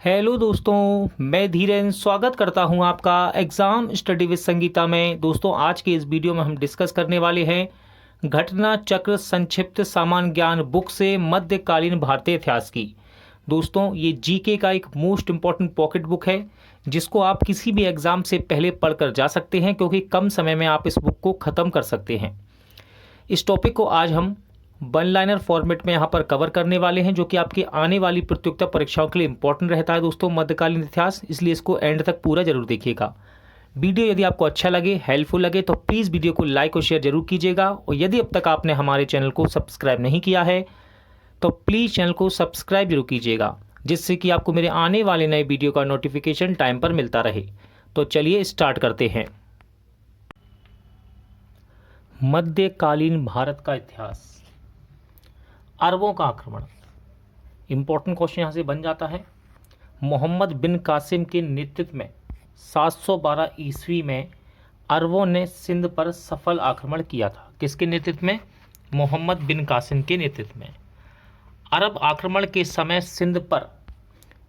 Hello दोस्तों, मैं धीरेन स्वागत करता हूं आपका एग्ज़ाम स्टडी विद संगीता में। दोस्तों, आज के इस वीडियो में हम डिस्कस करने वाले हैं घटना चक्र संक्षिप्त सामान्य ज्ञान बुक से मध्यकालीन भारतीय इतिहास की। दोस्तों, ये जीके का एक मोस्ट इम्पॉर्टेंट पॉकेट बुक है जिसको आप किसी भी एग्ज़ाम से पहले पढ़कर जा सकते हैं, क्योंकि कम समय में आप इस बुक को ख़त्म कर सकते हैं। इस टॉपिक को आज हम वन लाइनर फॉर्मेट में यहाँ पर कवर करने वाले हैं, जो कि आपकी आने वाली प्रतियोगिता परीक्षाओं के लिए इंपॉर्टेंट रहता है दोस्तों, मध्यकालीन इतिहास। इसलिए इसको एंड तक पूरा जरूर देखिएगा। वीडियो यदि आपको अच्छा लगे, हेल्पफुल लगे, तो प्लीज़ वीडियो को लाइक और शेयर जरूर कीजिएगा। और यदि अब तक आपने हमारे चैनल को सब्सक्राइब नहीं किया है तो प्लीज़ चैनल को सब्सक्राइब जरूर कीजिएगा, जिससे कि आपको मेरे आने वाले नए वीडियो का नोटिफिकेशन टाइम पर मिलता रहे। तो चलिए स्टार्ट करते हैं। मध्यकालीन भारत का इतिहास। अरबों का आक्रमण, इंपॉर्टेंट क्वेश्चन यहाँ से बन जाता है। मोहम्मद बिन कासिम के नेतृत्व में 712 ईस्वी में अरबों ने सिंध पर सफल आक्रमण किया था। किसके नेतृत्व में? मोहम्मद बिन कासिम के नेतृत्व में। अरब आक्रमण के समय सिंध पर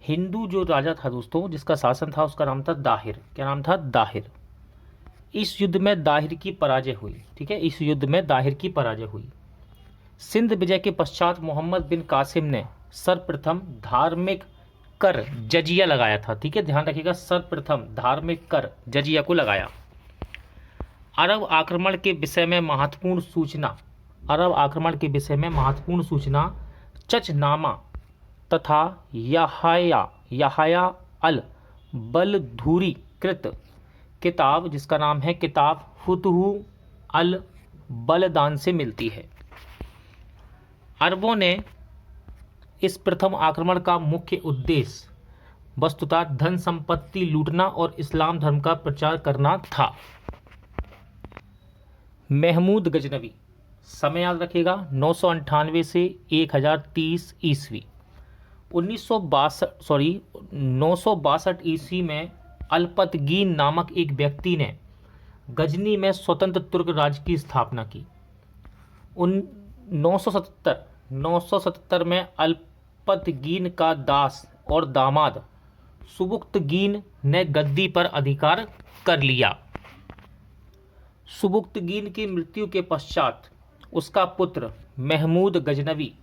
हिंदू जो राजा था दोस्तों, जिसका शासन था, उसका नाम था दाहिर। क्या नाम था? दाहिर। इस युद्ध में दाहिर की पराजय हुई। ठीक है, इस युद्ध में दाहिर की पराजय हुई। सिंध विजय के पश्चात मोहम्मद बिन कासिम ने सर्वप्रथम धार्मिक कर जजिया लगाया था। ठीक है, ध्यान रखिएगा, सर्वप्रथम धार्मिक कर जजिया को लगाया। अरब आक्रमण के विषय में महत्वपूर्ण सूचना, अरब आक्रमण के विषय में महत्वपूर्ण सूचना चचनामा तथा यहाया अल बलधूरी कृत किताब, जिसका नाम है किताब फुतहु अल बलदान से मिलती है। अरबों ने इस प्रथम आक्रमण का मुख्य उद्देश्य वस्तुतः धन संपत्ति लूटना और इस्लाम धर्म का प्रचार करना था। महमूद गजनवी, समय याद रखिएगा, 998 से 1030 ईस्वी। 962 ईस्वी में अल्पतगीन नामक एक व्यक्ति ने गजनी में स्वतंत्र तुर्क राज्य की स्थापना की। 977 में अल्पतगीन का दास और दामाद सुबुक्तगीन ने गद्दी पर अधिकार कर लिया। सुबुक्तगीन की मृत्यु के पश्चात उसका पुत्र महमूद गजनवी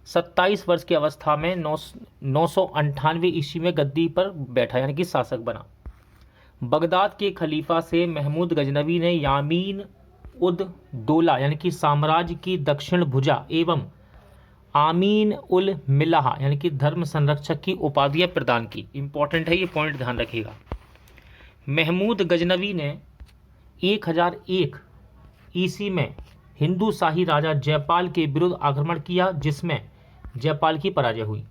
27 वर्ष की अवस्था में 998 ईस्वी में गद्दी पर बैठा, यानी कि शासक बना। बगदाद के खलीफा से महमूद गजनवी ने यामीन उद दौला, यानी कि साम्राज्य की दक्षिण भुजा, एवं आमीन उल मिल्लाह, यानी कि धर्म संरक्षक की उपाधियां प्रदान की। इंपॉर्टेंट है, ये पॉइंट ध्यान रखिएगा। महमूद गजनवी ने 1001 ईस्वी में हिंदू शाही राजा जयपाल के विरुद्ध आक्रमण किया, जिसमें जयपाल की पराजय हुई।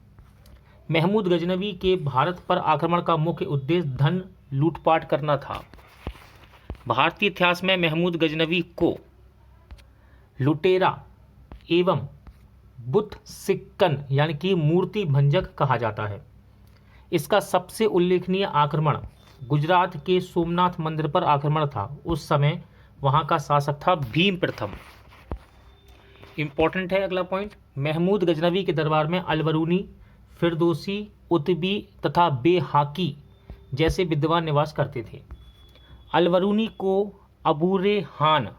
महमूद गजनवी के भारत पर आक्रमण का मुख्य उद्देश्य धन लूटपाट करना था। भारतीय इतिहास में महमूद गजनवी को लुटेरा एवं बुत सिक्कन, यानी कि मूर्ति भंजक कहा जाता है। इसका सबसे उल्लेखनीय आक्रमण गुजरात के सोमनाथ मंदिर पर आक्रमण था। उस समय वहां का शासक था भीम प्रथम। इंपॉर्टेंट है अगला पॉइंट। महमूद गजनवी के दरबार में अलबरूनी, फिरदौसी, उतबी तथा बेहाकी जैसे विद्वान निवास करते थे। अलबरूनी को अबू रेहान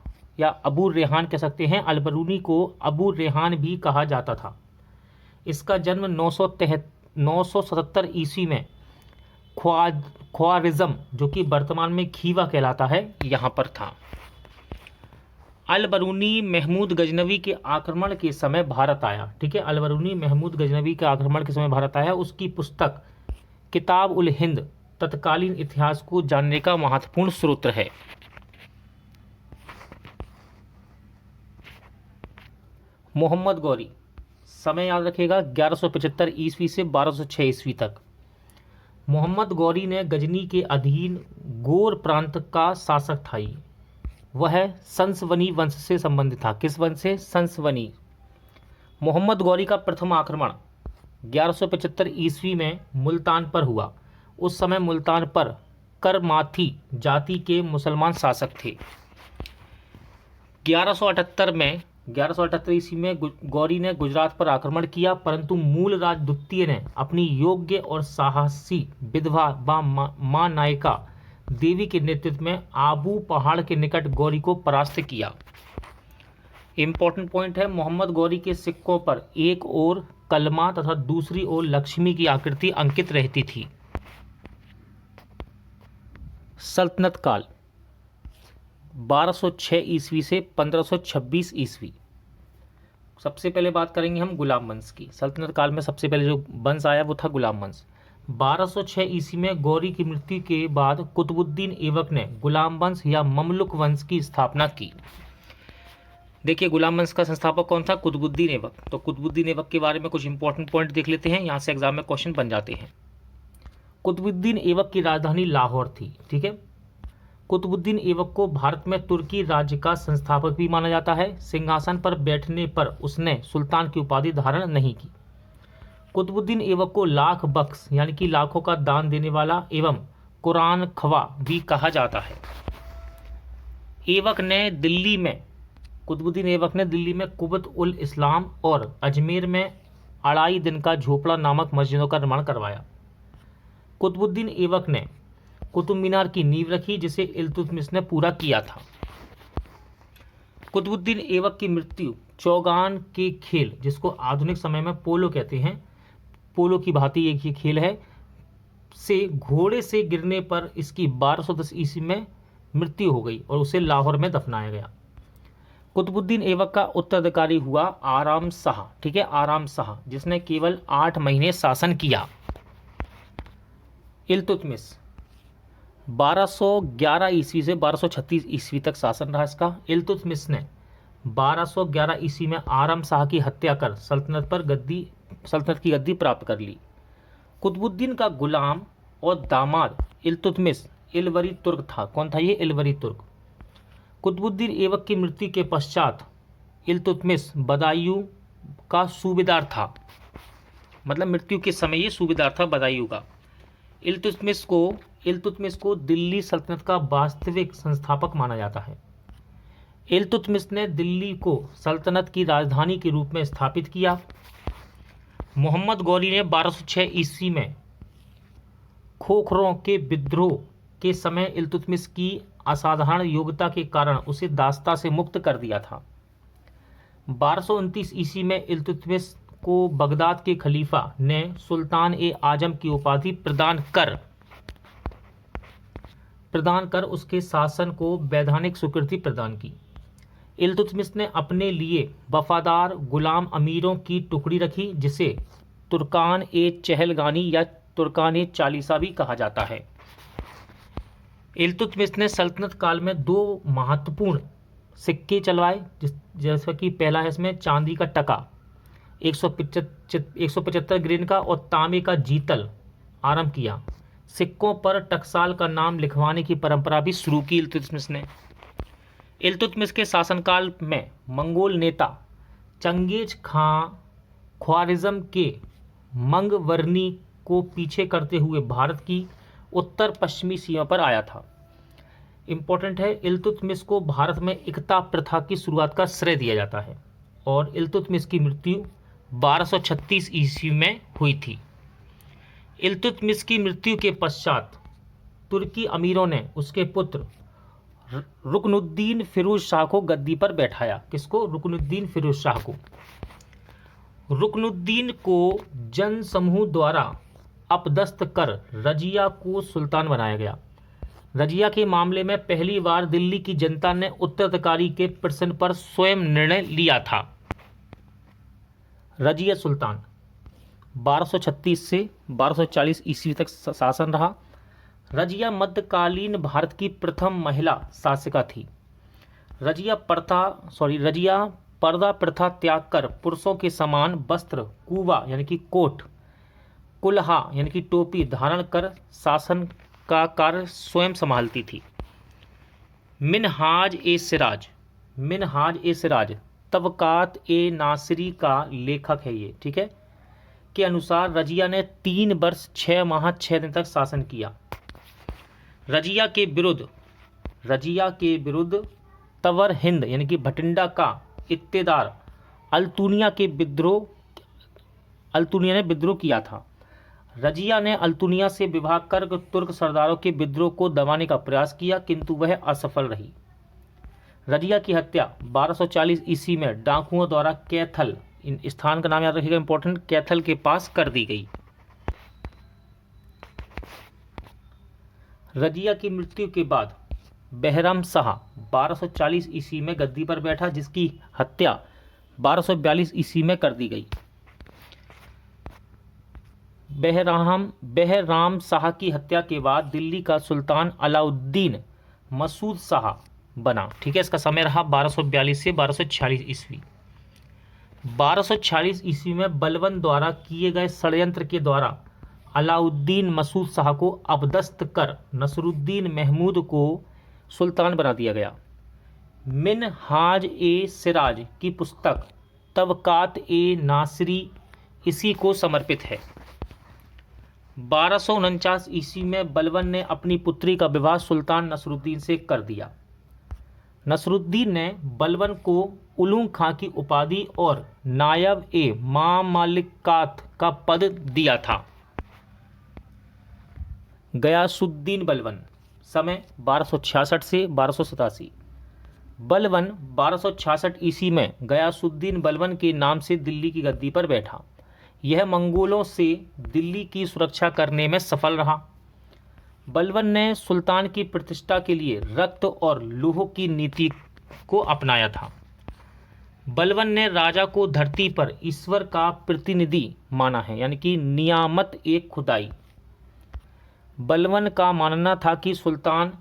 या अबू रेहान कह सकते हैं, अलबरूनी को अबू रेहान भी कहा जाता था। इसका जन्म 977 ईस्वी में ख्वारिज़म, जो कि वर्तमान में खीवा कहलाता है, यहाँ पर था। अलबरूनी महमूद गजनवी के आक्रमण के समय भारत आया। ठीक है, अलबरूनी महमूद गजनवी के आक्रमण के समय भारत आया। उसकी पुस्तक किताब उल हिंद तत्कालीन इतिहास को जानने का महत्वपूर्ण स्रोत है। मोहम्मद गौरी, समय याद रखिएगा, 1175 ईस्वी से 1206 ईस्वी तक। मोहम्मद गौरी ने गजनी के अधीन गोर प्रांत का शासक था। वह संसवनी वंश से संबंधित था। किस वंश से? संसवनी। मोहम्मद गौरी का प्रथम आक्रमण 1175 ईस्वी में मुल्तान पर हुआ। उस समय मुल्तान पर करमाथी जाति के मुसलमान शासक थे। 1178 में 1178 ईस्वी में गौरी ने गुजरात पर आक्रमण किया, परंतु मूलराज द्वितीय ने अपनी योग्य और साहसी विधवा मां नायका देवी के नेतृत्व में आबू पहाड़ के निकट गौरी को परास्त किया। इंपॉर्टेंट पॉइंट है, मोहम्मद गौरी के सिक्कों पर एक ओर कलमा तथा दूसरी ओर लक्ष्मी की आकृति अंकित रहती थी। सल्तनत काल 1206 ईस्वी से 1526 ईस्वी। सबसे पहले बात करेंगे हम गुलाम वंश की। सल्तनत काल में सबसे पहले जो वंश आया वो था गुलाम वंश। 1206 ईस्वी में गौरी की मृत्यु के बाद कुतुबुद्दीन ऐबक ने गुलाम वंश या ममलुक वंश की स्थापना की। देखिए, गुलाम वंश का संस्थापक कौन था? कुतुबुद्दीन ऐबक। तो कुतुबुद्दीन ऐबक के बारे में कुछ इंपॉर्टेंट पॉइंट देख लेते हैं, यहाँ से एग्जाम में क्वेश्चन बन जाते हैं। कुतुबुद्दीन ऐबक की राजधानी लाहौर थी। ठीक है, कुतुबुद्दीन ऐबक को भारत में तुर्की राज्य का संस्थापक भी माना जाता है। सिंहासन पर बैठने पर उसने सुल्तान की उपाधि धारण नहीं की। कुतुबुद्दीन ऐबक को लाख बख्श यानी कि लाखों का दान देने वाला एवं कुरान खवा भी कहा जाता है। कुतुबुद्दीन ऐबक ने दिल्ली में कुबत उल इस्लाम और अजमेर में अढ़ाई दिन का झोपड़ा नामक मस्जिदों का निर्माण करवाया। कुतुबुद्दीन ऐबक ने कुतुब मीनार की नींव रखी, जिसे इल्तुतमिश ने पूरा किया था। कुतुबुद्दीन ऐबक की मृत्यु चौगान के खेल, जिसको आधुनिक समय में पोलो कहते हैं, पोलो की भांति एक ये खेल है, से घोड़े से गिरने पर इसकी 1210 ईस्वी में मृत्यु हो गई और उसे लाहौर में दफनाया गया। कुतुबुद्दीन ऐबक का उत्तराधिकारी हुआ आराम शाह। ठीक है, आराम शाह, जिसने केवल 8 महीने शासन किया। इल्तुतमिश 1211 ईस्वी से 1236 ईस्वी तक शासन रहा इसका। इल्तुतमिश ने 1211 ईस्वी में आराम शाह की हत्या कर सल्तनत की गद्दी प्राप्त कर ली। कुतुबुद्दीन का गुलाम और दामाद इल्तुतमिश इलवरी तुर्क था। कौन था ये? इलवरी तुर्क। कुतुबुद्दीन ऐबक की मृत्यु के पश्चात इल्तुतमिश बदायूं का सूबेदार था, मतलब मृत्यु के समय ये सूबेदार था बदायूं का। इल्तुतमिश को दिल्ली सल्तनत का वास्तविक संस्थापक माना जाता है। इल्तुतमिश ने दिल्ली को सल्तनत की राजधानी के रूप में स्थापित किया। मोहम्मद गौरी ने 1206 ईस्वी में खोखरों के विद्रोह के समय इल्तुतमिश की असाधारण योग्यता के कारण उसे दास्ता से मुक्त कर दिया था। 1229 ईस्वी में इल्तुतमिश को बगदाद के खलीफा ने सुल्तान ए आजम की उपाधि प्रदान कर उसके शासन को वैधानिक स्वीकृति प्रदान की। इल्तुतमिश ने अपने लिए वफादार गुलाम अमीरों की टुकड़ी रखी, जिसे तुर्कान ए चहलगानी या तुर्कान ए चालीसा भी कहा जाता है। इल्तुतमिश ने सल्तनत काल में 2 महत्वपूर्ण सिक्के चलवाए, जैसा कि पहला है इसमें चांदी का टका 175 ग्रेन का और तांबे का जीतल आरंभ किया। सिक्कों पर टकसाल का नाम लिखवाने की परंपरा भी शुरू की इल्तुतमिश ने। इल्तुतमिश के शासनकाल में मंगोल नेता चंगेज खां ख्वारिज़्म के मंगवर्नी को पीछे करते हुए भारत की उत्तर पश्चिमी सीमा पर आया था। इंपॉर्टेंट है, इल्तुतमिश को भारत में इकता प्रथा की शुरुआत का श्रेय दिया जाता है और इल्तुतमिश की मृत्यु 1236 ईस्वी में हुई थी। इल्तुतमिश की मृत्यु के पश्चात तुर्की अमीरों ने उसके पुत्र रुकनुद्दीन फिरोज शाह को गद्दी पर बैठाया। किसको? रुकनुद्दीन फिरोज शाह को। रुकनुद्दीन को जन समूह द्वारा अपदस्थ कर रजिया को सुल्तान बनाया गया। रजिया के मामले में पहली बार दिल्ली की जनता ने उत्तराधिकारी के प्रश्न पर स्वयं निर्णय लिया था। रजिया सुल्तान 1236 से 1240 ईस्वी तक शासन रहा। रजिया मध्यकालीन भारत की प्रथम महिला शासिका थी। रजिया पर्दा प्रथा त्याग कर पुरुषों के समान वस्त्र, कुबा यानी कि कोट, कुल्हा यानी कि टोपी धारण कर शासन का कार्य स्वयं संभालती थी। मिनहाज ए सिराज तबकात ए नासिरी का लेखक है ये, ठीक है, के अनुसार रजिया ने 3 वर्ष 6 माह 6 दिन तक शासन किया। रजिया के विरुद्ध तवर हिंद यानी कि भटिंडा का इत्तेदार अल्तुनिया ने विद्रोह किया था। रजिया ने अल्तुनिया से विवाह कर तुर्क सरदारों के विद्रोह को दबाने का प्रयास किया, किंतु वह असफल रही। रजिया की हत्या 1240 ईस्वी में डाकुओं द्वारा कैथल, इन स्थान का नाम याद रखिएगा, इंपॉर्टेंट, कैथल के पास कर दी गई। रजिया की मृत्यु के बाद बहराम शाह 1240 ईस्वी में गद्दी पर बैठा, जिसकी हत्या 1242 ईस्वी में कर दी गई। बहराम शाह की हत्या के बाद दिल्ली का सुल्तान अलाउद्दीन मसूद शाह बना। ठीक है, इसका समय रहा 1242 से 1246 ईस्वी। 1246 ईस्वी में बलबन द्वारा किए गए षड्यंत्र के द्वारा अलाउद्दीन मसूद शाह को अपदस्थ कर नसरुद्दीन महमूद को सुल्तान बना दिया गया। मिनहाज ए सिराज की पुस्तक तबकात ए नासिरी इसी को समर्पित है। 1249 ईस्वी में बलबन ने अपनी पुत्री का विवाह सुल्तान नसरुद्दीन से कर दिया। नसरुद्दीन ने बलबन को उलूग खां की उपाधि और नायब ए मामलिकात का पद दिया था। गयासुद्दीन बलबन, समय 1266 से 1287। बलबन 1266 ईस्वी में गयासुद्दीन बलबन के नाम से दिल्ली की गद्दी पर बैठा। यह मंगोलों से दिल्ली की सुरक्षा करने में सफल रहा। बलबन ने सुल्तान की प्रतिष्ठा के लिए रक्त और लौह की नीति को अपनाया था। बलबन ने राजा को धरती पर ईश्वर का प्रतिनिधि माना है, यानी कि नियामत एक खुदाई। बलबन का मानना था कि सुल्तान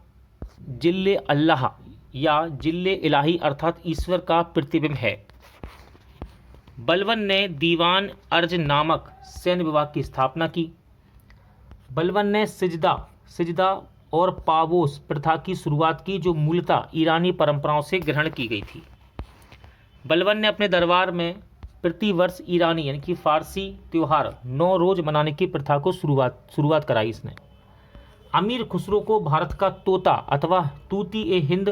जिल्ले अल्लाह या जिल्ले इलाही अर्थात ईश्वर का प्रतिबिंब है। बलबन ने दीवान अर्ज नामक सैन्य विभाग की स्थापना की। बलबन ने सिजदा और पाबोस प्रथा की शुरुआत की, जो मूलतः ईरानी परंपराओं से ग्रहण की गई थी। बलबन ने अपने दरबार में प्रतिवर्ष ईरानी यानी कि फारसी त्योहार 9 रोज मनाने की प्रथा को शुरुआत कराई इसने। अमीर खुसरो को भारत का तोता अथवा तूती ए हिंद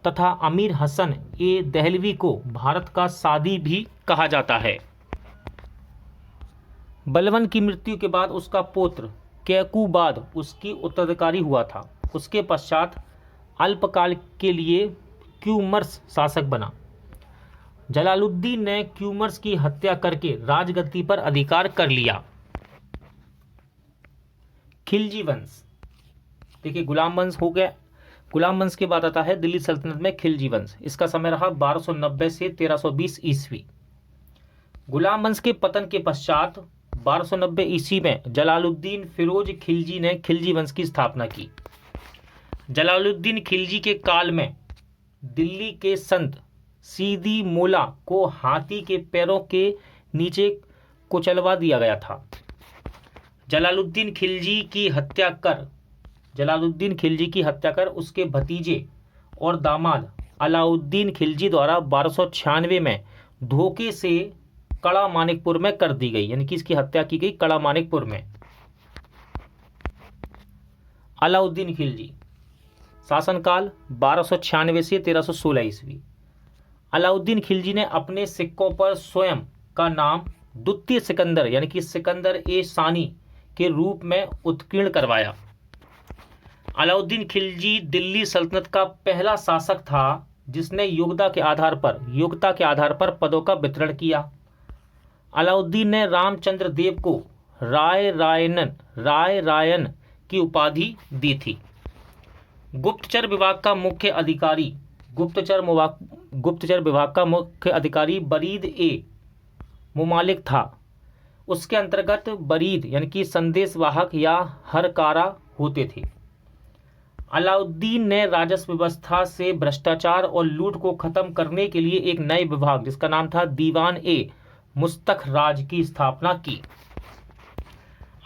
तथा अमीर हसन ए दहलवी को भारत का सादी भी कहा जाता है। बलबन की मृत्यु के बाद उसका पुत्र कैकुबाद उसकी उत्तराधिकारी हुआ था। उसके पश्चात अल्पकाल के लिए क्यूमर्स शासक बना। जलालुद्दीन ने क्यूमर्स की हत्या करके राजगद्दी पर अधिकार कर लिया। खिलजी वंश, देखिए गुलाम वंश हो गया, गुलाम वंश के बाद आता है दिल्ली सल्तनत में खिलजी वंश। इसका समय रहा 1290 से 1320 ईस्वी। गुलाम वंश के पतन के पश्चात 1290 ईस्वी में जलालुद्दीन फिरोज खिलजी ने खिलजी वंश की स्थापना की। जलालुद्दीन खिलजी के काल में दिल्ली के संत सीदी मोला को हाथी के पैरों के नीचे कुचलवा दिया गया था। जलालुद्दीन खिलजी की हत्या कर उसके भतीजे और दामाद अलाउद्दीन खिलजी द्वारा 1296 में धोखे से कड़ा मानिकपुर में कर दी गई, यानी कि इसकी हत्या की गई कड़ा मानिकपुर में। अलाउद्दीन खिलजी शासनकाल 1296 से 1316 ईस्वी। अलाउद्दीन खिलजी ने अपने सिक्कों पर स्वयं का नाम द्वितीय सिकंदर यानी कि सिकंदर ए सानी के रूप में उत्कीर्ण करवाया। अलाउद्दीन खिलजी दिल्ली सल्तनत का पहला शासक था जिसने योग्यता के आधार पर पदों का वितरण किया। अलाउद्दीन ने रामचंद्र देव को राय रायन की उपाधि दी थी। गुप्तचर विभाग का मुख्य अधिकारी बरीद ए मुमालिक था। उसके अंतर्गत बरीद यानी कि संदेशवाहक या हरकारा होते थे। अलाउद्दीन ने राजस्व व्यवस्था से भ्रष्टाचार और लूट को खत्म करने के लिए एक नए विभाग जिसका नाम था दीवान ए मुस्तखराज की स्थापना की।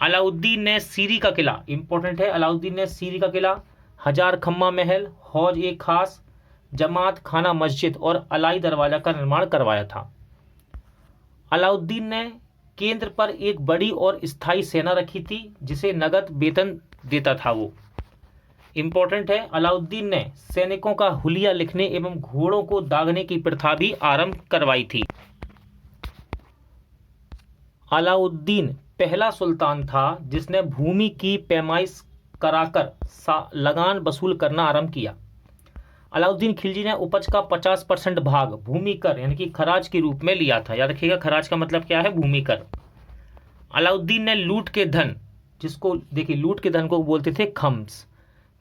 अलाउद्दीन ने सीरी का किला, इंपॉर्टेंट है, अलाउद्दीन ने सीरी का किला, हजार खम्मा महल, हौज ए खास, जमात खाना मस्जिद और अलाई दरवाजा का निर्माण करवाया था। अलाउद्दीन ने केंद्र पर एक बड़ी और स्थायी सेना रखी थी जिसे नगद वेतन देता था वो। इंपॉर्टेंट है, अलाउद्दीन ने सैनिकों का हुलिया लिखने एवं घोड़ों को दागने की प्रथा भी आरंभ करवाई थी। अलाउद्दीन पहला सुल्तान था जिसने भूमि की पैमाइश कराकर लगान वसूल करना आरंभ किया। अलाउद्दीन खिलजी ने उपज का 50% भाग भूमि कर यानी कि खराज के रूप में लिया था। याद रखिएगा, खराज का मतलब क्या है? भूमि कर। अलाउद्दीन ने लूट के धन, जिसको देखिए लूट के धन को बोलते थे खम्स,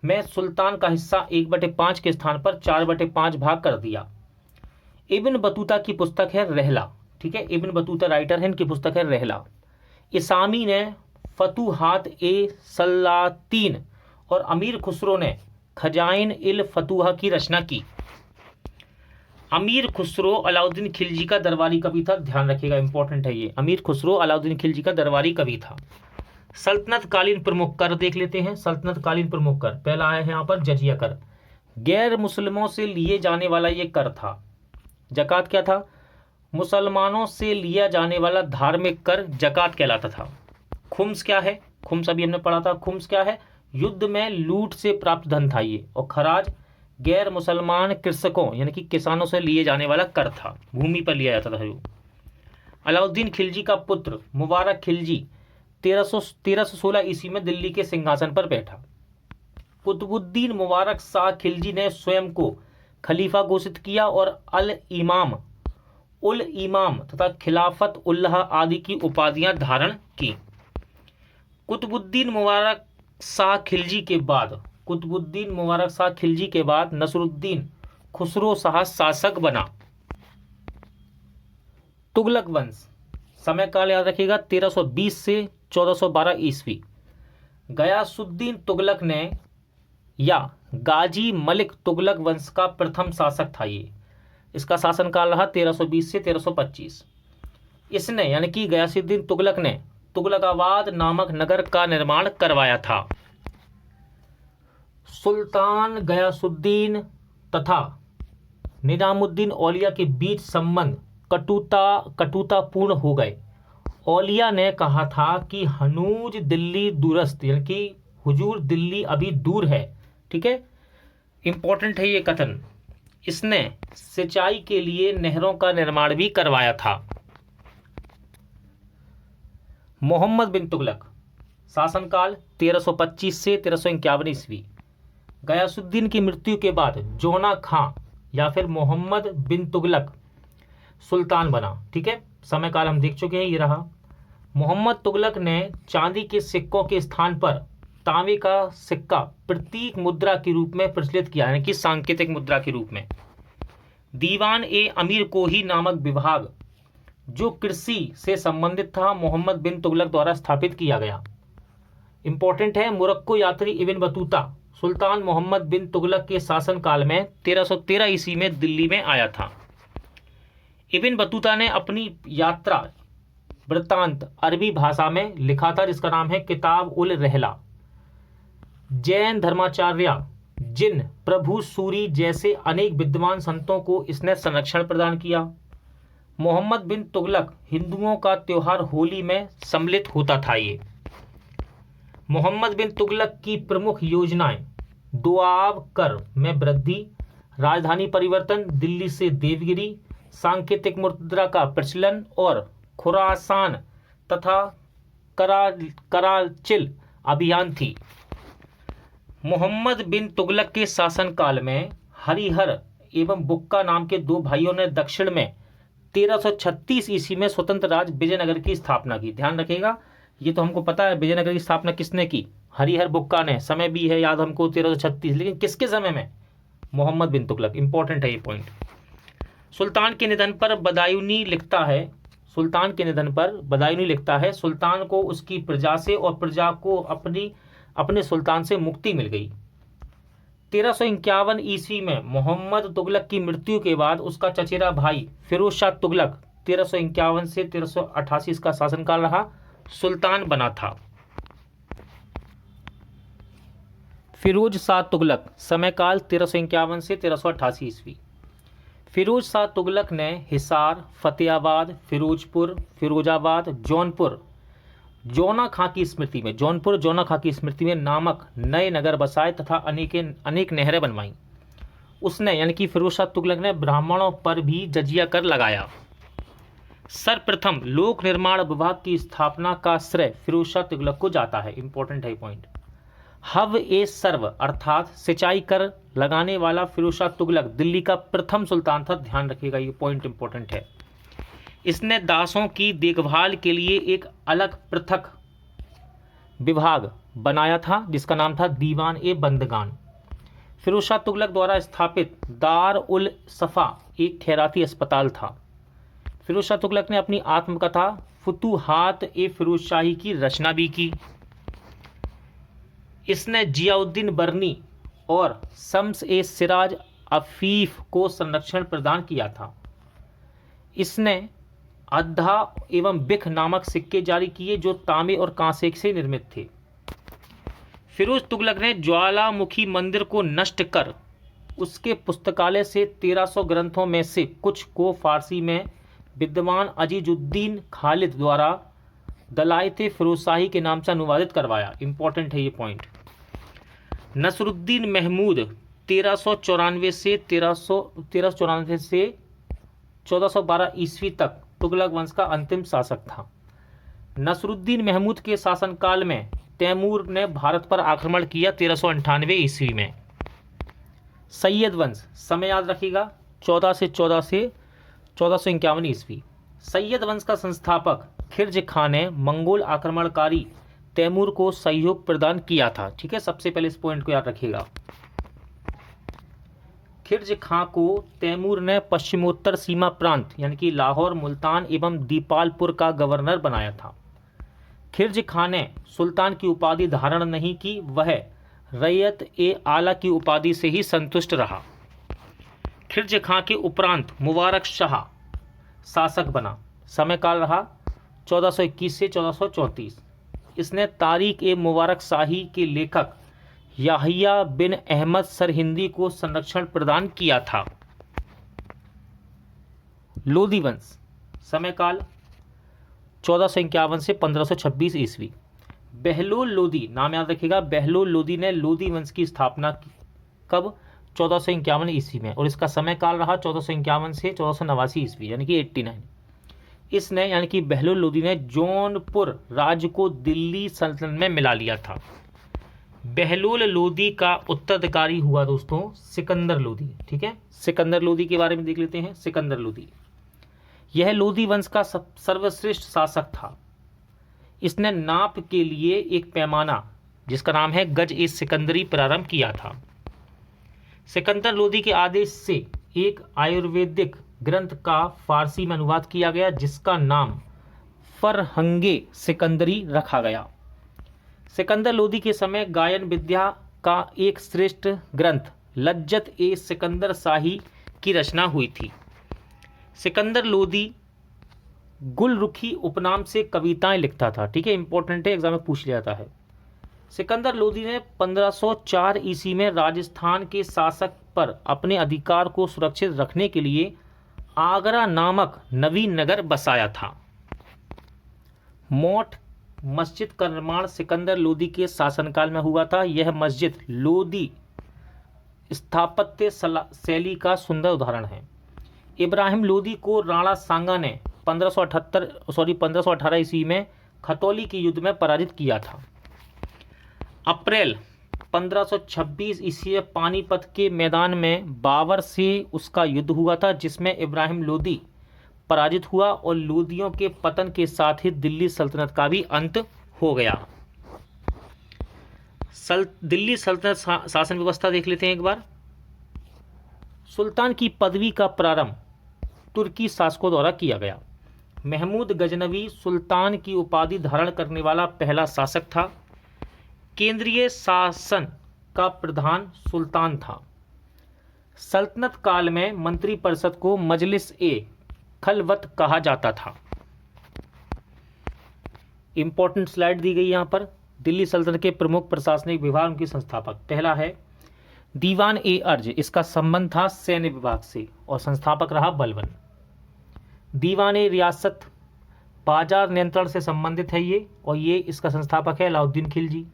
में सुल्तान का हिस्सा 1/5 के स्थान पर 4/5 भाग कर दिया। इब्न बतूता की पुस्तक है रहला, ठीक है, इब्न बतूता राइटर है, इनकी पुस्तक है रहला। इसामी ने फतूहात ए सलातीन और अमीर खुसरो ने खजाइन इल फतूहा की रचना की। अमीर खुसरो अलाउद्दीन खिलजी का दरबारी कवि था, ध्यान रखिएगा, इंपॉर्टेंट है ये। अमीर खुसरो अलाउद्दीन खिलजी का दरबारी कवि था। सल्तनत कालीन प्रमुख कर देख लेते हैं। सल्तनत कालीन प्रमुख कर, पहला आया है यहाँ पर जजिया कर। गैर मुसलमानों से लिए जाने वाला ये कर था। जकात क्या था? मुसलमानों से लिया जाने वाला धार्मिक कर जकात कहलाता था। खुम्स क्या है? खुम्स अभी हमने पढ़ा था। खुम्स क्या है? युद्ध में लूट से प्राप्त धन था ये। और खराज गैर मुसलमान कृषकों यानी कि किसानों से लिए जाने वाला कर था, भूमि पर लिया जाता था जो। अलाउद्दीन खिलजी का पुत्र मुबारक खिलजी 1316 ईस्वी में दिल्ली के सिंहासन पर बैठा। कुतुबुद्दीन मुबारक शाह खिलजी ने स्वयं को खलीफा घोषित किया और उल इमाम तथा खिलाफत उल्लाह आदि की उपाधियां धारण की। कुतुबुद्दीन मुबारक शाह खिलजी के बाद नसरुद्दीन खुसरो शाह शासक बना। तुगलक वंश, समय काल याद रखिएगा 1320 से 1412 ईस्वी। गयासुद्दीन तुगलक ने या गाजी मलिक तुगलक वंश का प्रथम शासक था ये। इसका शासनकाल रहा 1320 से 1325। इसने यानी कि गयासुद्दीन तुगलक ने तुगलकाबाद नामक नगर का निर्माण करवाया था। सुल्तान गयासुद्दीन तथा निजामुद्दीन औलिया के बीच संबंध कटुतापूर्ण हो गए। औलिया ने कहा था कि हनूज दिल्ली दूरस्थ यानी कि हुजूर दिल्ली अभी दूर है, ठीक है, इंपॉर्टेंट है ये कथन। इसने सिंचाई के लिए नहरों का निर्माण भी करवाया था। मोहम्मद बिन तुगलक, शासनकाल 1325 से 1351 ईस्वी। गयासुद्दीन की मृत्यु के बाद जोना खां या फिर मोहम्मद बिन तुगलक सुल्तान बना, ठीक है, समय काल हम देख चुके हैं, ये रहा। मोहम्मद तुगलक ने चांदी के सिक्कों के स्थान पर तांबे का सिक्का प्रतीक मुद्रा के रूप में प्रचलित किया, यानी कि सांकेतिक मुद्रा के रूप में। दीवान ए अमीर कोही नामक विभाग जो कृषि से संबंधित था, मोहम्मद बिन तुगलक द्वारा स्थापित किया गया। इंपॉर्टेंट है, मोरक्को यात्री इब्न बतूता सुल्तान मोहम्मद बिन तुगलक के शासनकाल में 1313 ईस्वी में दिल्ली में आया था। इब्न बतूता ने अपनी यात्रा वृत्तांत अरबी भाषा में लिखा था, जिसका नाम है किताब उल रहला। जैन धर्माचार्य जिन प्रभु सूरी जैसे अनेक विद्वान संतों को इसने संरक्षण प्रदान किया। मोहम्मद बिन तुगलक हिंदुओं का त्योहार होली में सम्मिलित होता था। ये मोहम्मद बिन तुगलक की प्रमुख योजनाएं दुआब कर में वृद्धि, राजधानी परिवर्तन, दिल्ली से देवगिरी, सांकेतिक मुद्रा का प्रचलन और खुरासान तथा कराचिल अभियान थी। मोहम्मद बिन तुगलक के शासनकाल में हरिहर एवं बुक्का नाम के दो भाइयों ने दक्षिण में 1336 ईस्वी में स्वतंत्र राज्य विजयनगर की स्थापना की। ध्यान रखिएगा, ये तो हमको पता है विजयनगर की स्थापना किसने की, हरिहर बुक्का ने। समय भी है याद हमको 1336, लेकिन किसके समय में? मोहम्मद बिन तुगलक। इंपॉर्टेंट है ये पॉइंट। सुल्तान के निधन पर बदायूनी लिखता है सुल्तान को उसकी प्रजा से और प्रजा को अपने सुल्तान से मुक्ति मिल गई। 1351 ईस्वी में मोहम्मद तुगलक की मृत्यु के बाद उसका चचेरा भाई फिरोज शाह तुगलक 1351 से 1388 इसका शासनकाल रहा, सुल्तान बना था। फिरोज शाह तुगलक, समय काल 1351 से 1388 ईस्वी। फिरोज शाह तुगलक ने हिसार, फतेहाबाद, फिरोजपुर, फिरोजाबाद, जौनपुर, जौना खां की स्मृति में, जौनपुर जौना खां की स्मृति में नामक नए नगर बसाए तथा अनेक नहरें बनवाई। उसने यानी कि फिरोज शाह तुगलक ने ब्राह्मणों पर भी जजिया कर लगाया। सर्वप्रथम लोक निर्माण विभाग की स्थापना का श्रेय फिरोज शाह तुगलक को जाता है। इंपॉर्टेंट है पॉइंट। हव ए सर्व अर्थात सिंचाई कर लगाने वाला फिरोज शाह तुगलक दिल्ली का प्रथम सुल्तान था। ध्यान रखिएगा, ये पॉइंट इंपॉर्टेंट है। इसने दासों की देखभाल के लिए एक अलग पृथक विभाग बनाया था जिसका नाम था दीवान ए बंदगान। फिरोज शाह तुगलक द्वारा स्थापित दार उल सफ़ा एक खैराती अस्पताल था। फिरोज शाह तुगलक ने अपनी आत्मकथा फुतूहात ए फिरोज शाही की रचना भी की। इसने जियाउद्दीन बर्नी और शम्स ए सिराज अफीफ को संरक्षण प्रदान किया था। इसने अद्धा एवं बिख नामक सिक्के जारी किए जो तांबे और कांसे से निर्मित थे। फिरोज तुगलक ने ज्वालामुखी मंदिर को नष्ट कर उसके पुस्तकालय से 1300 ग्रंथों में से कुछ को फारसी में विद्वान अजीजुद्दीन खालिद द्वारा दलाइते फिरोजशाही के नाम से अनुवादित करवाया। इंपॉर्टेंट है ये पॉइंट। नसरुद्दीन महमूद 1394 से 1412 ईस्वी तक तुगलक वंश का अंतिम शासक था। नसरुद्दीन महमूद के शासनकाल में तैमूर ने भारत पर आक्रमण किया 1398 ईस्वी में। सैयद वंश, समय याद रखिएगा, 1451 ईस्वी। सैयद वंश का संस्थापक खिर्ज खां ने मंगोल आक्रमणकारी तैमूर को सहयोग प्रदान किया था। ठीक है, सबसे पहले इस पॉइंट को याद रखिएगा। खिर्ज खां को तैमूर ने पश्चिमोत्तर सीमा प्रांत यानी कि लाहौर, मुल्तान एवं दीपालपुर का गवर्नर बनाया था। खिर्ज खां ने सुल्तान की उपाधि धारण नहीं की, वह रैयत ए आला की उपाधि से ही संतुष्ट रहा। खिर्ज खां के उपरांत मुबारक शाह शासक बना। समय काल रहा 1421 से 1434। इसने तारीख ए मुबारक शाही के लेखक याहिया बिन अहमद सरहिंदी को संरक्षण प्रदान किया था। लोदी वंश, समय काल 1451 से 1526 ईस्वी। बहलोल लोदी, नाम याद रखिएगा, बहलोल लोदी ने लोदी वंश की स्थापना की। कब? 1451 ईस्वी में, और इसका समय काल रहा 1451 से 1489 ईस्वी यानी कि 89। इसने यानी कि बहलोल लोदी ने जौनपुर राज्य को दिल्ली सल्तनत में मिला लिया था। बहलोल लोदी का उत्तराधिकारी हुआ दोस्तों सिकंदर लोदी। ठीक है, सिकंदर लोदी के बारे में देख लेते हैं। सिकंदर लोदी, यह लोदी वंश का सर्वश्रेष्ठ शासक था। इसने नाप के लिए एक पैमाना जिसका नाम है गज ए सिकंदरी प्रारंभ किया था। सिकंदर लोदी के आदेश से एक आयुर्वेदिक ग्रंथ का फारसी में अनुवाद किया गया जिसका नाम फरहंगे सिकंदरी रखा गया। सिकंदर लोदी के समय गायन विद्या का एक श्रेष्ठ ग्रंथ लज्जत ए सिकंदर शाही की रचना हुई थी। सिकंदर लोदी गुलरुखी उपनाम से कविताएं लिखता था। ठीक है, इंपॉर्टेंट है, एग्जाम में पूछ लिया जाता है। सिकंदर लोदी ने 1504 ईस्वी में राजस्थान के शासक पर अपने अधिकार को सुरक्षित रखने के लिए आगरा नामक नवीन नगर बसाया था। मोट मस्जिद का निर्माण सिकंदर लोदी के शासनकाल में हुआ था। यह मस्जिद लोदी स्थापत्य शैली का सुंदर उदाहरण है। इब्राहिम लोदी को राणा सांगा ने 1518 ईस्वी में खतौली के युद्ध में पराजित किया था। अप्रैल 1526 ईस्वी में पानीपत के मैदान में बाबर से उसका युद्ध हुआ था जिसमें इब्राहिम लोदी पराजित हुआ और लोदियों के पतन के साथ ही दिल्ली सल्तनत का भी अंत हो गया। दिल्ली सल्तनत शासन व्यवस्था देख लेते हैं एक बार। सुल्तान की पदवी का प्रारंभ तुर्की शासकों द्वारा किया गया। महमूद गजनवी सुल्तान की उपाधि धारण करने वाला पहला शासक था। केंद्रीय शासन का प्रधान सुल्तान था। सल्तनत काल में मंत्रिपरिषद को मजलिस ए खलवत कहा जाता था। इंपॉर्टेंट स्लाइड दी गई यहाँ पर। दिल्ली सल्तनत के प्रमुख प्रशासनिक विभाग उनके संस्थापक, पहला है दीवान ए अर्ज, इसका संबंध था सैन्य विभाग से और संस्थापक रहा बलबन। दीवान ए रियासत बाजार नियंत्रण से संबंधित है ये, और ये इसका संस्थापक है अलाउद्दीन खिलजी।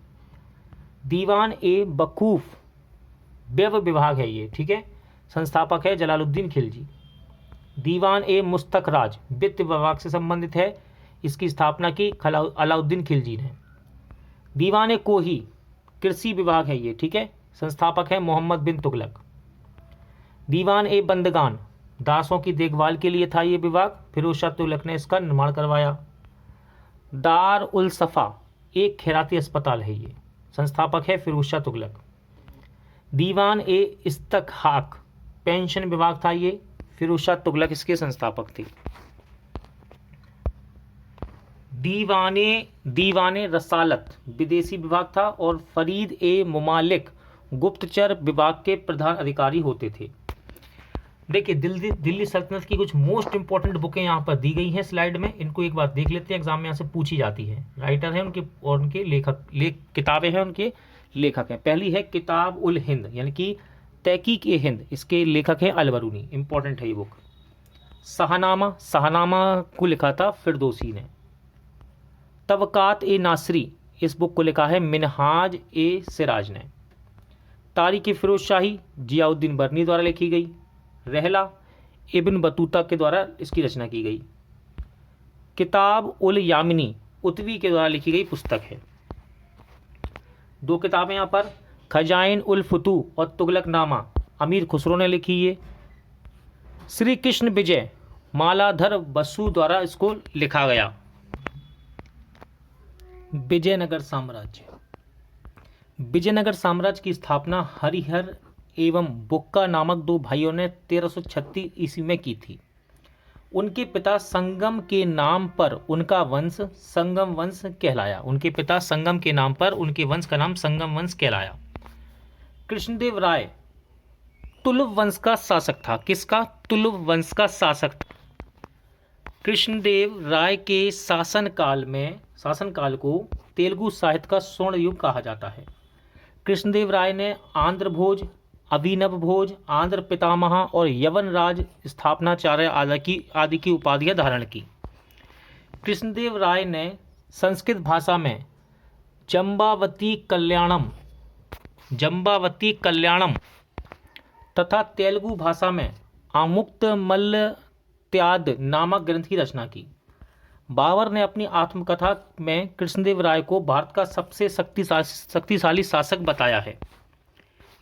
दीवान ए वकूफ व्यय विभाग है ये, ठीक है, संस्थापक है जलालुद्दीन खिलजी। दीवान ए मुस्तखराज वित्त विभाग से संबंधित है, इसकी स्थापना की अलाउद्दीन खिलजी ने। दीवान ए कोही कृषि विभाग है ये, ठीक है, संस्थापक है मोहम्मद बिन तुगलक। दीवान ए बंदगान दासों की देखभाल के लिए था ये विभाग, फिरोज शाह तुगलक ने इसका निर्माण करवाया। दार उल सफ़ा एक खैराती अस्पताल है ये, संस्थापक है फिरोज शाह तुगलक। दीवान ए इस्तकहाक पेंशन विभाग था ये, फिरोज शाह तुगलक इसके संस्थापक थे। दीवाने रसालत विदेशी विभाग था, और फरीद ए मुमालिक गुप्तचर विभाग के प्रधान अधिकारी होते थे। देखिए दिल्ली सल्तनत की कुछ मोस्ट इंपॉर्टेंट बुकें यहाँ पर दी गई हैं स्लाइड में, इनको एक बार देख लेते हैं, एग्जाम में यहाँ से पूछी जाती है। राइटर हैं उनके और उनके किताबें हैं उनके लेखक हैं। पहली है किताब उल हिंद यानी कि तहकीक ए हिंद, इसके लेखक हैं अल-बरूनी, इंपॉर्टेंट है ये बुक। शाहनामा को लिखा था फिरदौसी ने। तबकात ए नासरी इस बुक को लिखा है मिनहाज ए सिराज ने। तारीख फिरोज शाही जियाउद्दीन बरनी द्वारा लिखी गई। रहला इब्न बतूता के द्वारा इसकी रचना की गई। किताब उल यामिनी उतवी के द्वारा लिखी गई पुस्तक है। दो किताबें यहाँ पर, खजाइन उल फुतू और तुगलकनामा अमीर खुसरो ने लिखी है। श्री कृष्ण विजय मालाधर बसु द्वारा इसको लिखा गया। विजयनगर साम्राज्य की स्थापना हरिहर एवं बुक्का नामक दो भाइयों ने 1336 ईस्वी में की थी। उनके पिता संगम के नाम पर उनका वंश संगम वंश कहलाया। उनके पिता संगम के नाम पर उनके वंश का नाम संगम वंश कहलाया। कृष्णदेव राय तुलुव वंश का शासक था। किसका? तुलुव वंश का शासक था। कृष्णदेव राय के शासनकाल को तेलुगु साहित्य का स्वर्ण युग कहा जाता है। कृष्णदेव राय ने आंध्र भोज, अभिनव भोज, आंध्र पितामह और यवन राज स्थापनाचार्य आदि की उपाधियां धारण की। कृष्णदेव राय ने संस्कृत भाषा में जम्बावती कल्याणम तथा तेलुगु भाषा में आमुक्तमल्लत्याद नामक ग्रंथ की रचना की। बाबर ने अपनी आत्मकथा में कृष्णदेव राय को भारत का सबसे शक्तिशाली शासक बताया है।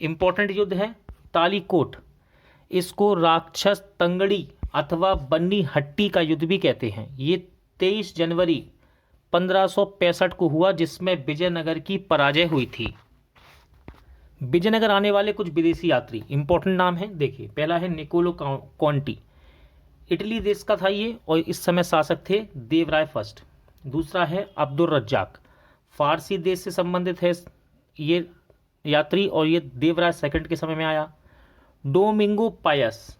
इंपॉर्टेंट युद्ध है तालीकोट, इसको राक्षस तंगड़ी अथवा बन्नी हट्टी का युद्ध भी कहते हैं। ये 23 जनवरी 1565 को हुआ, जिसमें विजयनगर की पराजय हुई थी। विजयनगर आने वाले कुछ विदेशी यात्री, इंपॉर्टेंट नाम है, देखिए पहला है निकोलो कॉन्टी, इटली देश का था ये, और इस समय शासक थे देवराय फर्स्ट। दूसरा है अब्दुल रज्जाक, फारसी देश से संबंधित है ये यात्री, और ये देवराय सेकंड के समय में आया। डोमिंगो पायस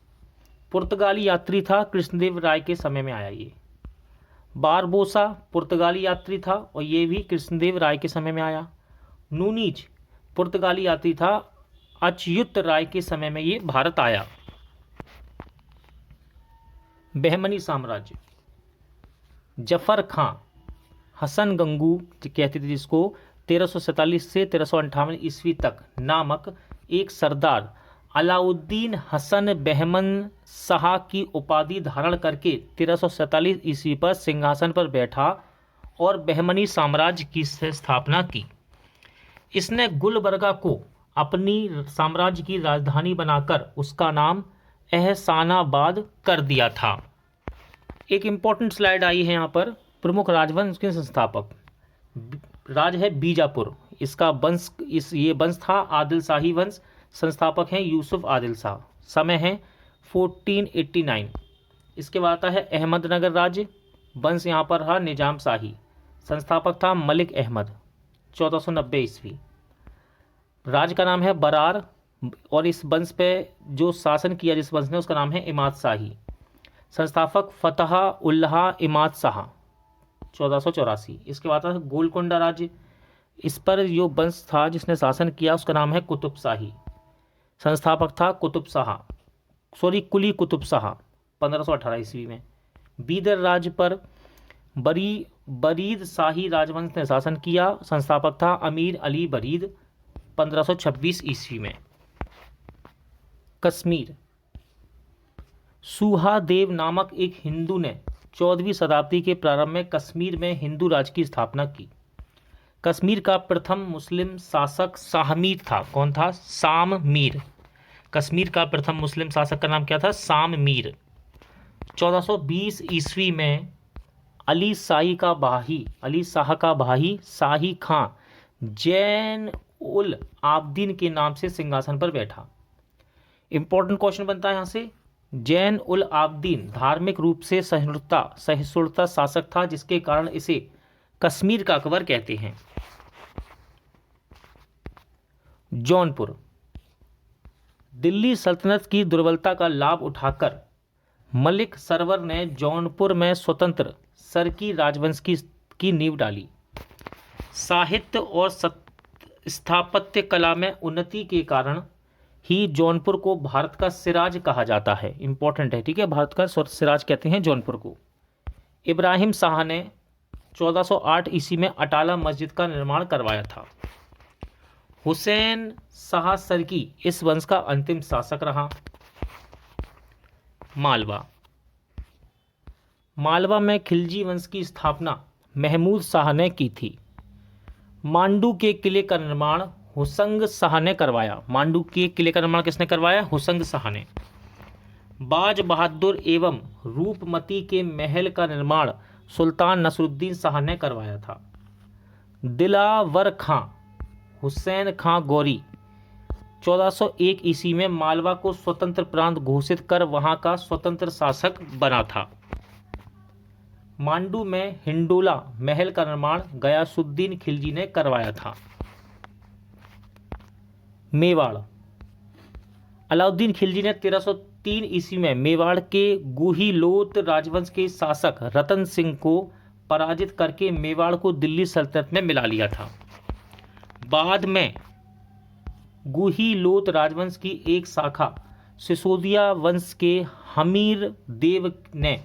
पुर्तगाली यात्री था, कृष्णदेव राय के समय में आया ये। बारबोसा पुर्तगाली यात्री था, और ये भी कृष्णदेव राय के समय में आया। नूनीज पुर्तगाली यात्री था, अच्युत राय के समय में ये भारत आया। बहमनी साम्राज्य, जफर खां हसन गंगू कहते थे जिसको, 1347 से 1358 ईस्वी तक नामक एक सरदार अलाउद्दीन हसन बहमन शाह की उपाधि धारण करके 1347 ईस्वी पर सिंहासन पर बैठा और बहमनी साम्राज्य की स्थापना की। इसने गुलबर्गा को अपनी साम्राज्य की राजधानी बनाकर उसका नाम एहसानाबाद कर दिया था। एक इम्पॉर्टेंट स्लाइड आई है यहाँ पर, प्रमुख राजवंश के संस्थापक। राज है बीजापुर, इसका वंश ये वंश था आदिल शाही वंश, संस्थापक हैं यूसुफ आदिल शाह, समय है 1489। इसके बाद आता है अहमदनगर राज्य, वंश यहाँ पर रहा निजाम शाही, संस्थापक था मलिक अहमद, 1490 ईस्वी। राज का नाम है बरार, और इस वंश पे जो शासन किया जिस वंश ने उसका नाम है इमाद शाही, संस्थापक फतह उल्लाह इमाद शाह, 1484। इसके बाद आता है गोलकोंडा राज्य, इस पर जो वंश था जिसने शासन किया उसका नाम है कुतुब शाही, संस्थापक था कुली कुतुब शाह, 1518 ईस्वी में। बीदर राज्य पर बरीद शाही राजवंश ने शासन किया। संस्थापक था अमीर अली बरीद 1526 ईस्वी में। कश्मीर। सुहादेव नामक एक हिंदू ने 14वीं शताब्दी के प्रारंभ में कश्मीर में हिंदू राज्य की स्थापना की। कश्मीर का प्रथम मुस्लिम शासक शाहमीर था। कौन था? शाममीर। कश्मीर का प्रथम मुस्लिम शासक का नाम क्या था? शाममीर। 1420 ईस्वी में अली शाह का भाई शाही खां जैन उल आबदीन के नाम से सिंहासन पर बैठा। इंपॉर्टेंट क्वेश्चन बनता है यहां से। जैन उल आबदीन धार्मिक रूप से सहिष्णुता शासक था, जिसके कारण इसे कश्मीर का अकबर कहते हैं। जौनपुर। दिल्ली सल्तनत की दुर्बलता का लाभ उठाकर मलिक सरवर ने जौनपुर में स्वतंत्र सरकी राजवंश की नींव डाली। साहित्य और स्थापत्य कला में उन्नति के कारण ही जौनपुर को भारत का सिराज कहा जाता है। इंपॉर्टेंट है, ठीक है, भारत का सिराज कहते हैं जौनपुर को। इब्राहिम शाह ने 1408 ईस्वी में अटाला मस्जिद का निर्माण करवाया था। हुसैन शाह सरकी इस वंश का अंतिम शासक रहा। मालवा में खिलजी वंश की स्थापना महमूद शाह ने की थी। मांडू के किले का निर्माण हुसंग शाह ने करवाया। मांडू के किले का निर्माण किसने करवाया? हुसंग शाह ने। बाज बहादुर एवं रूपमती के महल का निर्माण सुल्तान नसरुद्दीन शाह ने करवाया था। दिलावर खां हुसैन खां गौरी 1401 ईस्वी में मालवा को स्वतंत्र प्रांत घोषित कर वहां का स्वतंत्र शासक बना था। मांडू में हिंडोला महल का निर्माण गयासुद्दीन खिलजी ने करवाया था। मेवाड़। अलाउद्दीन खिलजी ने 1303 ईस्वी में मेवाड़ के गुहिलोत राजवंश के शासक रतन सिंह को पराजित करके मेवाड़ को दिल्ली सल्तनत में मिला लिया था। बाद में गुहिलोत राजवंश की एक शाखा सिसोदिया वंश के हमीर देव ने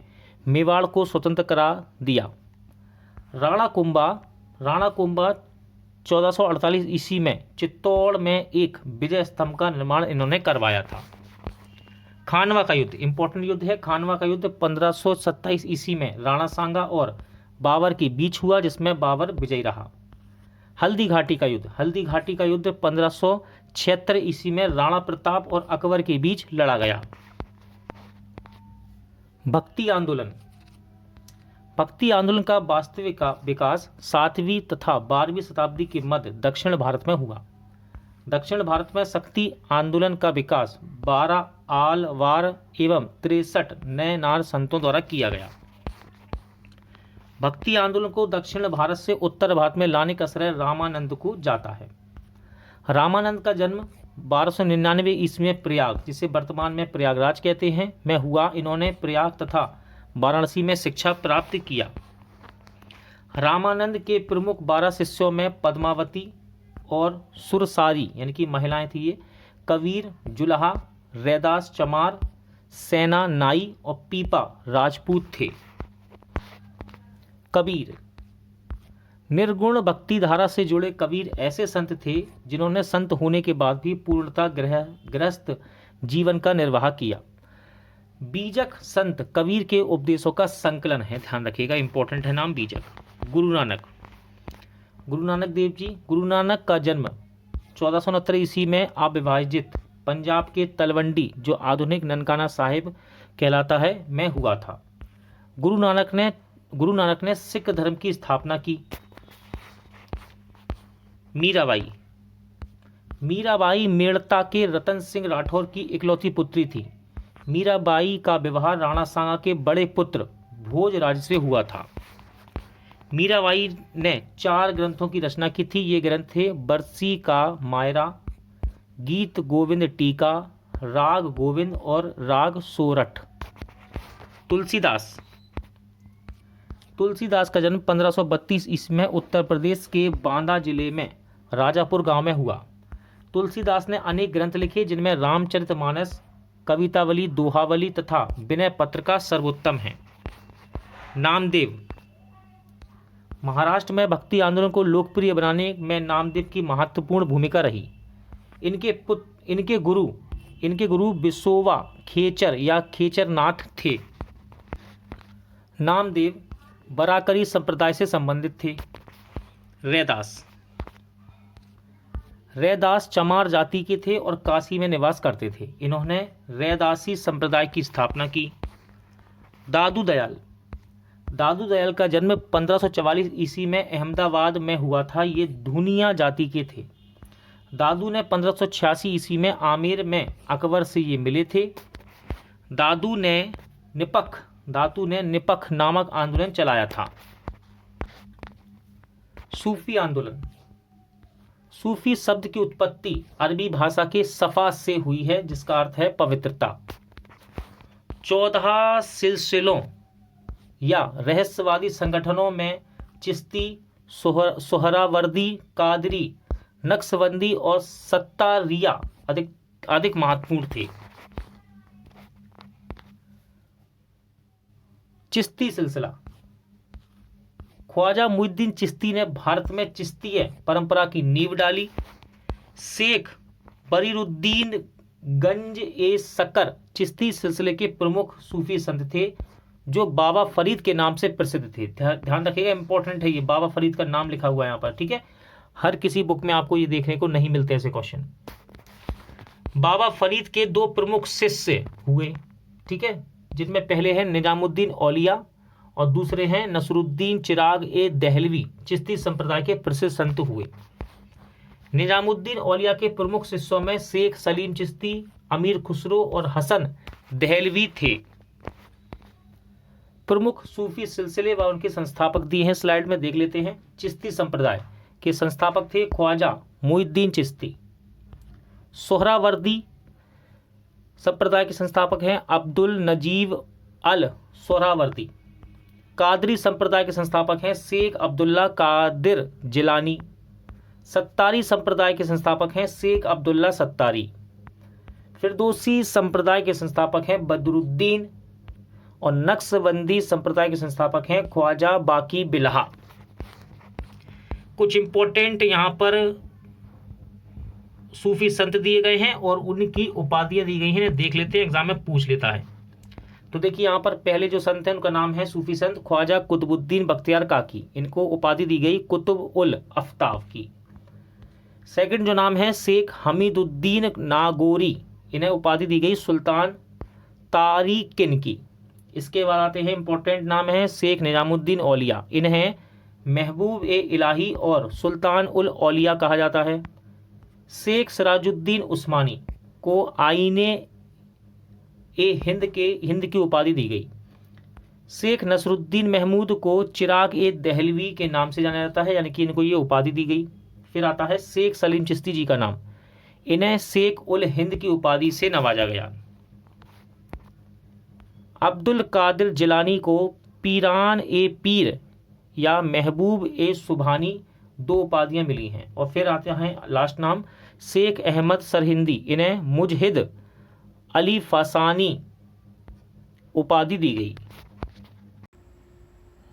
मेवाड़ को स्वतंत्र करा दिया। राणा कुंभा 1448 ईस्वी में चित्तौड़ में एक विजय स्तंभ का निर्माण इन्होंने करवाया था। खानवा का युद्ध इंपॉर्टेंट युद्ध है। खानवा का युद्ध 1527 ईस्वी में राणा सांगा और बाबर के बीच हुआ, जिसमें बाबर विजयी रहा। हल्दी घाटी का युद्ध 1576 ईस्वी में राणा प्रताप और अकबर के बीच लड़ा गया। भक्ति आंदोलन का वास्तविक विकास 7वीं तथा 12वीं शताब्दी के मध्य दक्षिण भारत में हुआ। दक्षिण भारत में शक्ति आंदोलन का विकास 12 आलवार एवं 63 नए नार संतों द्वारा किया गया। भक्ति आंदोलन को दक्षिण भारत से उत्तर भारत में लाने का श्रेय रामानंद को जाता है। रामानंद का जन्म 1299 ईस्वी में प्रयाग, जिसे वर्तमान में प्रयागराज कहते हैं, में हुआ। इन्होंने प्रयाग तथा वाराणसी में शिक्षा प्राप्त किया। रामानंद के प्रमुख 12 शिष्यों में पद्मावती और सुरसारी यानी कि महिलाएं थी ये, कबीर, जुलाहा, रैदास चमार, सेना नाई और पीपा राजपूत थे। कबीर। निर्गुण भक्ति धारा से जुड़े कबीर ऐसे संत थे जिन्होंने संत होने के बाद भी पूर्णतः गृहस्थ जीवन का निर्वाह किया। बीजक संत कबीर के उपदेशों का संकलन है, ध्यान रखिएगा, इंपॉर्टेंट है नाम बीजक। गुरु नानक देव जी। गुरु नानक का जन्म 1469 ईस्वी में अविभाजित पंजाब के तलवंडी, जो आधुनिक ननकाना साहिब कहलाता है, में हुआ था। गुरु नानक ने सिख धर्म की स्थापना की। मीराबाई मेड़ता के रतन सिंह राठौर की इकलौती पुत्री थी। मीराबाई का विवाह राणा सांगा के बड़े पुत्र भोजराज से हुआ था। मीराबाई ने 4 ग्रंथों की रचना की थी। ये ग्रंथ थे बरसी का मायरा, गीत गोविंद टीका, राग गोविंद और राग सोरठ। तुलसीदास का जन्म 1532 ईस्वी में उत्तर प्रदेश के बांदा जिले में राजापुर गांव में हुआ। तुलसीदास ने अनेक ग्रंथ लिखे, जिनमें रामचरितमानस, कवितावली, दोहावली तथा विनय पत्र का सर्वोत्तम है। महाराष्ट्र में भक्ति आंदोलन को लोकप्रिय बनाने में नामदेव की महत्वपूर्ण भूमिका रही। इनके गुरु बिसोवा खेचर या खेचरनाथ थे। नामदेव बराकरी संप्रदाय से संबंधित थे। रैदास चमार जाति के थे और काशी में निवास करते थे। इन्होंने रैदासी संप्रदाय की स्थापना की। दादू दयाल का जन्म 1544 ईस्वी में अहमदाबाद में हुआ था। ये धुनिया जाति के थे। दादू ने 1586 ईस्वी में आमेर में अकबर से ये मिले थे। दादू ने निपख नामक आंदोलन चलाया था। सूफी आंदोलन। सूफी शब्द की उत्पत्ति अरबी भाषा के सफा से हुई है, जिसका अर्थ है पवित्रता। 14 सिलसिलों या रहस्यवादी संगठनों में चिश्ती, सोहरावर्दी, कादरी, नक्शबंदी और सत्तारिया अधिक महत्वपूर्ण थे। चिश्ती सिलसिला। ख्वाजा मुइनुद्दीन चिश्ती ने भारत में चिश्तीय परंपरा की नींव डाली। शेख बरीरुद्दीन गंज ए शक्कर चिश्ती सिलसिले के प्रमुख सूफी संत थे, जो बाबा फरीद के नाम से प्रसिद्ध थे। ध्यान रखिएगा, इंपॉर्टेंट है ये, बाबा फरीद का नाम लिखा हुआ है यहाँ पर, ठीक है। हर किसी बुक में आपको ये देखने को नहीं मिलते ऐसे क्वेश्चन। बाबा फरीद के 2 प्रमुख शिष्य हुए, ठीक है, जिनमें पहले हैं निजामुद्दीन औलिया और दूसरे हैं नसरुद्दीन चिराग ए दहलवी। चिश्ती संप्रदाय के प्रसिद्ध संत हुए। निजामुद्दीन औलिया के प्रमुख शिष्यों में शेख सलीम चिश्ती, अमीर खुसरो और हसन दहलवी थे। प्रमुख सूफी सिलसिले व उनके संस्थापक दिए हैं, स्लाइड में देख लेते हैं। चिश्ती संप्रदाय के संस्थापक थे ख्वाजा मुइनुद्दीन चिश्ती। सोहरावर्दी संप्रदाय के संस्थापक हैं अब्दुल नजीब अल सोहरावर्दी। कादरी संप्रदाय के संस्थापक हैं शेख अब्दुल्ला कादिर जिलानी। सत्तारी संप्रदाय के संस्थापक हैं शेख अब्दुल्ला सत्तारी। फिरदौसी संप्रदाय के संस्थापक हैं बदरुद्दीन और नक्शबंदी संप्रदाय के संस्थापक हैं ख्वाजा बाकी बिल्हा। कुछ इंपॉर्टेंट यहाँ पर सूफी संत दिए गए हैं और उनकी उपाधियां दी गई हैं, देख लेते हैं, एग्जाम में पूछ लेता है। तो देखिए यहाँ पर पहले जो संत हैं उनका नाम है सूफी संत ख्वाजा कुतुबुद्दीन बख्तियार काकी। इनको उपाधि दी गई कुतुब उल आफ्ताब की। सेकंड जो नाम है शेख हमीदुद्दीन नागौरी, इन्हें उपाधि दी गई सुल्तान तारिकिन की। इसके बाद आते हैं इंपॉर्टेंट नाम है शेख निजामुद्दीन औलिया, इन्हें महबूब ए इलाही और सुल्तान उल औलिया कहा जाता है। शेख सिराजुद्दीन उस्मानी को आईने ए हिंद की उपाधि दी गई। शेख नसरुद्दीन महमूद को चिराग ए दहलवी के नाम से जाना जाता है, यानी कि इनको ये उपाधि दी गई। फिर आता है शेख सलीम चिश्ती जी का नाम, इन्हें शेख उल हिंद की उपाधि से नवाजा गया। अब्दुल कादिर जिलानी को पीरान ए पीर या महबूब ए सुभानी 2 उपाधियां मिली हैं। और फिर आते हैं लास्ट नाम शेख अहमद सरहिंदी, इन्हें मुजहिद अली फसानी उपाधि दी गई।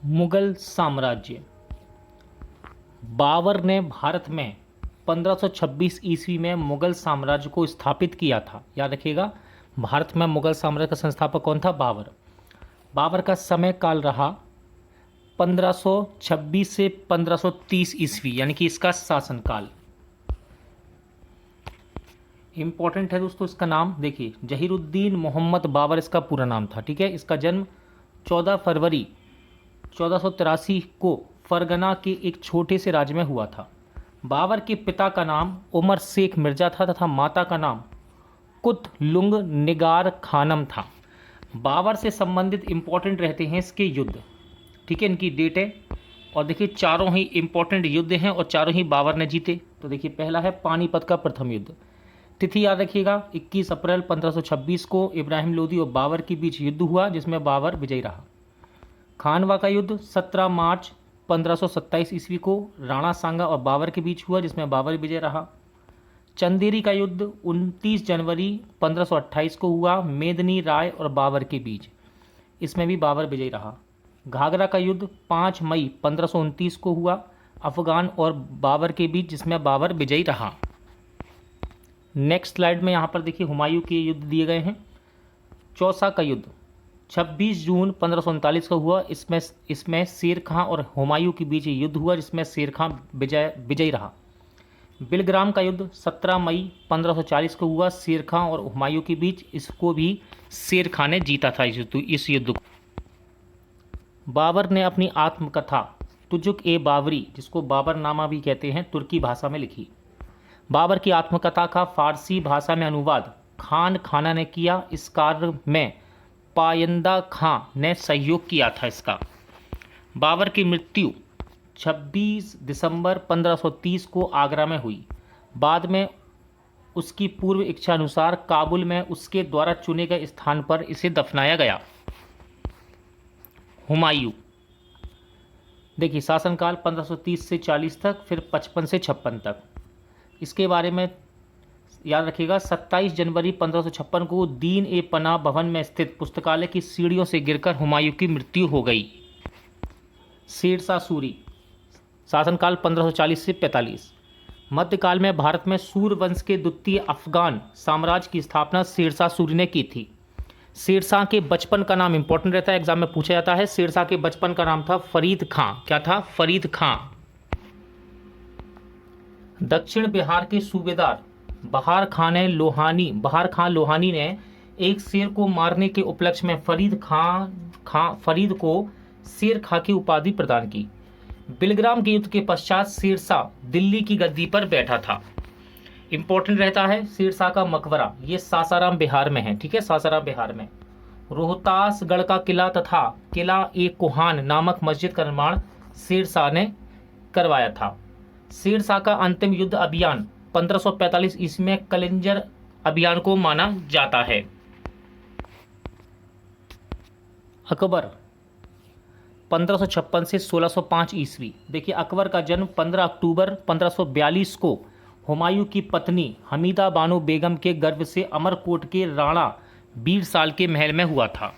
मुगल साम्राज्य। बाबर ने भारत में 1526 ईस्वी में मुगल साम्राज्य को स्थापित किया था। याद रखिएगा, भारत में मुगल साम्राज्य का संस्थापक कौन था? बाबर का समय काल रहा 1526 से 1530 ईस्वी, यानी कि इसका शासनकाल। इंपॉर्टेंट है दोस्तों इसका नाम, देखिए जहीरुद्दीन मोहम्मद बाबर इसका पूरा नाम था, ठीक है। इसका जन्म 14 फरवरी 1483 को फरगना के एक छोटे से राज्य में हुआ था। बाबर के पिता का नाम उमर शेख मिर्जा था तथा माता का नाम कुतलुंग निगार खानम था। बाबर से संबंधित इंपॉर्टेंट रहते हैं इसके युद्ध, ठीक है, इनकी डेट है। और देखिए चारों ही इंपॉर्टेंट युद्ध हैं और चारों ही बाबर ने जीते। तो देखिए पहला है पानीपत का प्रथम युद्ध, तिथि याद रखिएगा 21 अप्रैल 1526 को इब्राहिम लोदी और बाबर के बीच युद्ध हुआ, जिसमें बाबर विजयी रहा। खानवा का युद्ध 17 मार्च 1527 ईस्वी को राणा सांगा और बाबर के बीच हुआ, जिसमें बाबर विजय रहा। चंदेरी का युद्ध 29 जनवरी 1528 को हुआ मेदनी राय और बाबर के बीच, इसमें भी बाबर विजयी रहा। घाघरा का युद्ध 5 मई 1529 को हुआ अफगान और बाबर के बीच, जिसमें बाबर विजयी रहा। नेक्स्ट स्लाइड में यहाँ पर देखिए हुमायूं के युद्ध दिए गए हैं। चौसा का युद्ध 26 जून 1539 का हुआ। इसमें शेर खां और हुमायूं के बीच युद्ध हुआ, जिसमें शेर खां विजयी रहा। बिलग्राम का युद्ध 17 मई 1540 को हुआ, शेर खां और हुमायूं के बीच। इसको भी शेर खां ने जीता था इस युद्ध को। बाबर ने अपनी आत्मकथा तुजुक ए बाबरी, जिसको बाबरनामा भी कहते हैं, तुर्की भाषा में लिखी। बाबर की आत्मकथा का फारसी भाषा में अनुवाद खान खाना ने किया। इस कार्य में पायंदा खां ने सहयोग किया था इसका। बाबर की मृत्यु 26 दिसंबर 1530 को आगरा में हुई। बाद में उसकी पूर्व इच्छा अनुसार काबुल में उसके द्वारा चुने गए स्थान पर इसे दफनाया गया। हुमायूं देखिए शासनकाल 1530 से 40 तक, फिर 55 से 56 तक। इसके बारे में याद रखिएगा, 27 जनवरी 1556 को दीन ए पनाह भवन में स्थित पुस्तकालय की सीढ़ियों से गिरकर हुमायूं की मृत्यु हो गई। शेरशाह सूरी शासनकाल 1540 से 45। मध्यकाल में भारत में सूर वंश के द्वितीय अफगान साम्राज्य की स्थापना शेरशाह सूरी ने की थी। शेरशाह के बचपन का नाम इंपॉर्टेंट रहता है, एग्जाम में पूछा जाता है। शेरशाह के बचपन का नाम था फरीद खां। क्या था? फरीद खां। दक्षिण बिहार के सूबेदार बहार खां लोहानी ने एक शेर को मारने के उपलक्ष्य में फरीद को शेर खां की उपाधि प्रदान की। बिलग्राम के युद्ध के पश्चात शेरशाह दिल्ली की गद्दी पर बैठा था। इंपॉर्टेंट रहता है शेरशाह का मकबरा, ये सासाराम बिहार में है। ठीक है, सासाराम बिहार में। रोहतासगढ़ का किला तथा किला ए कोहान नामक मस्जिद का निर्माण शेरशाह ने करवाया था। शेरशाह का अंतिम युद्ध अभियान 1545 ईस्वी में कलिंजर अभियान को माना जाता है। अकबर 1556 से 1605 ईस्वी। देखिए अकबर का जन्म 15 अक्टूबर 1542 को हुमायूं की पत्नी हमीदा बानो बेगम के गर्भ से अमरकोट के राणा बीरसाल के महल में हुआ था।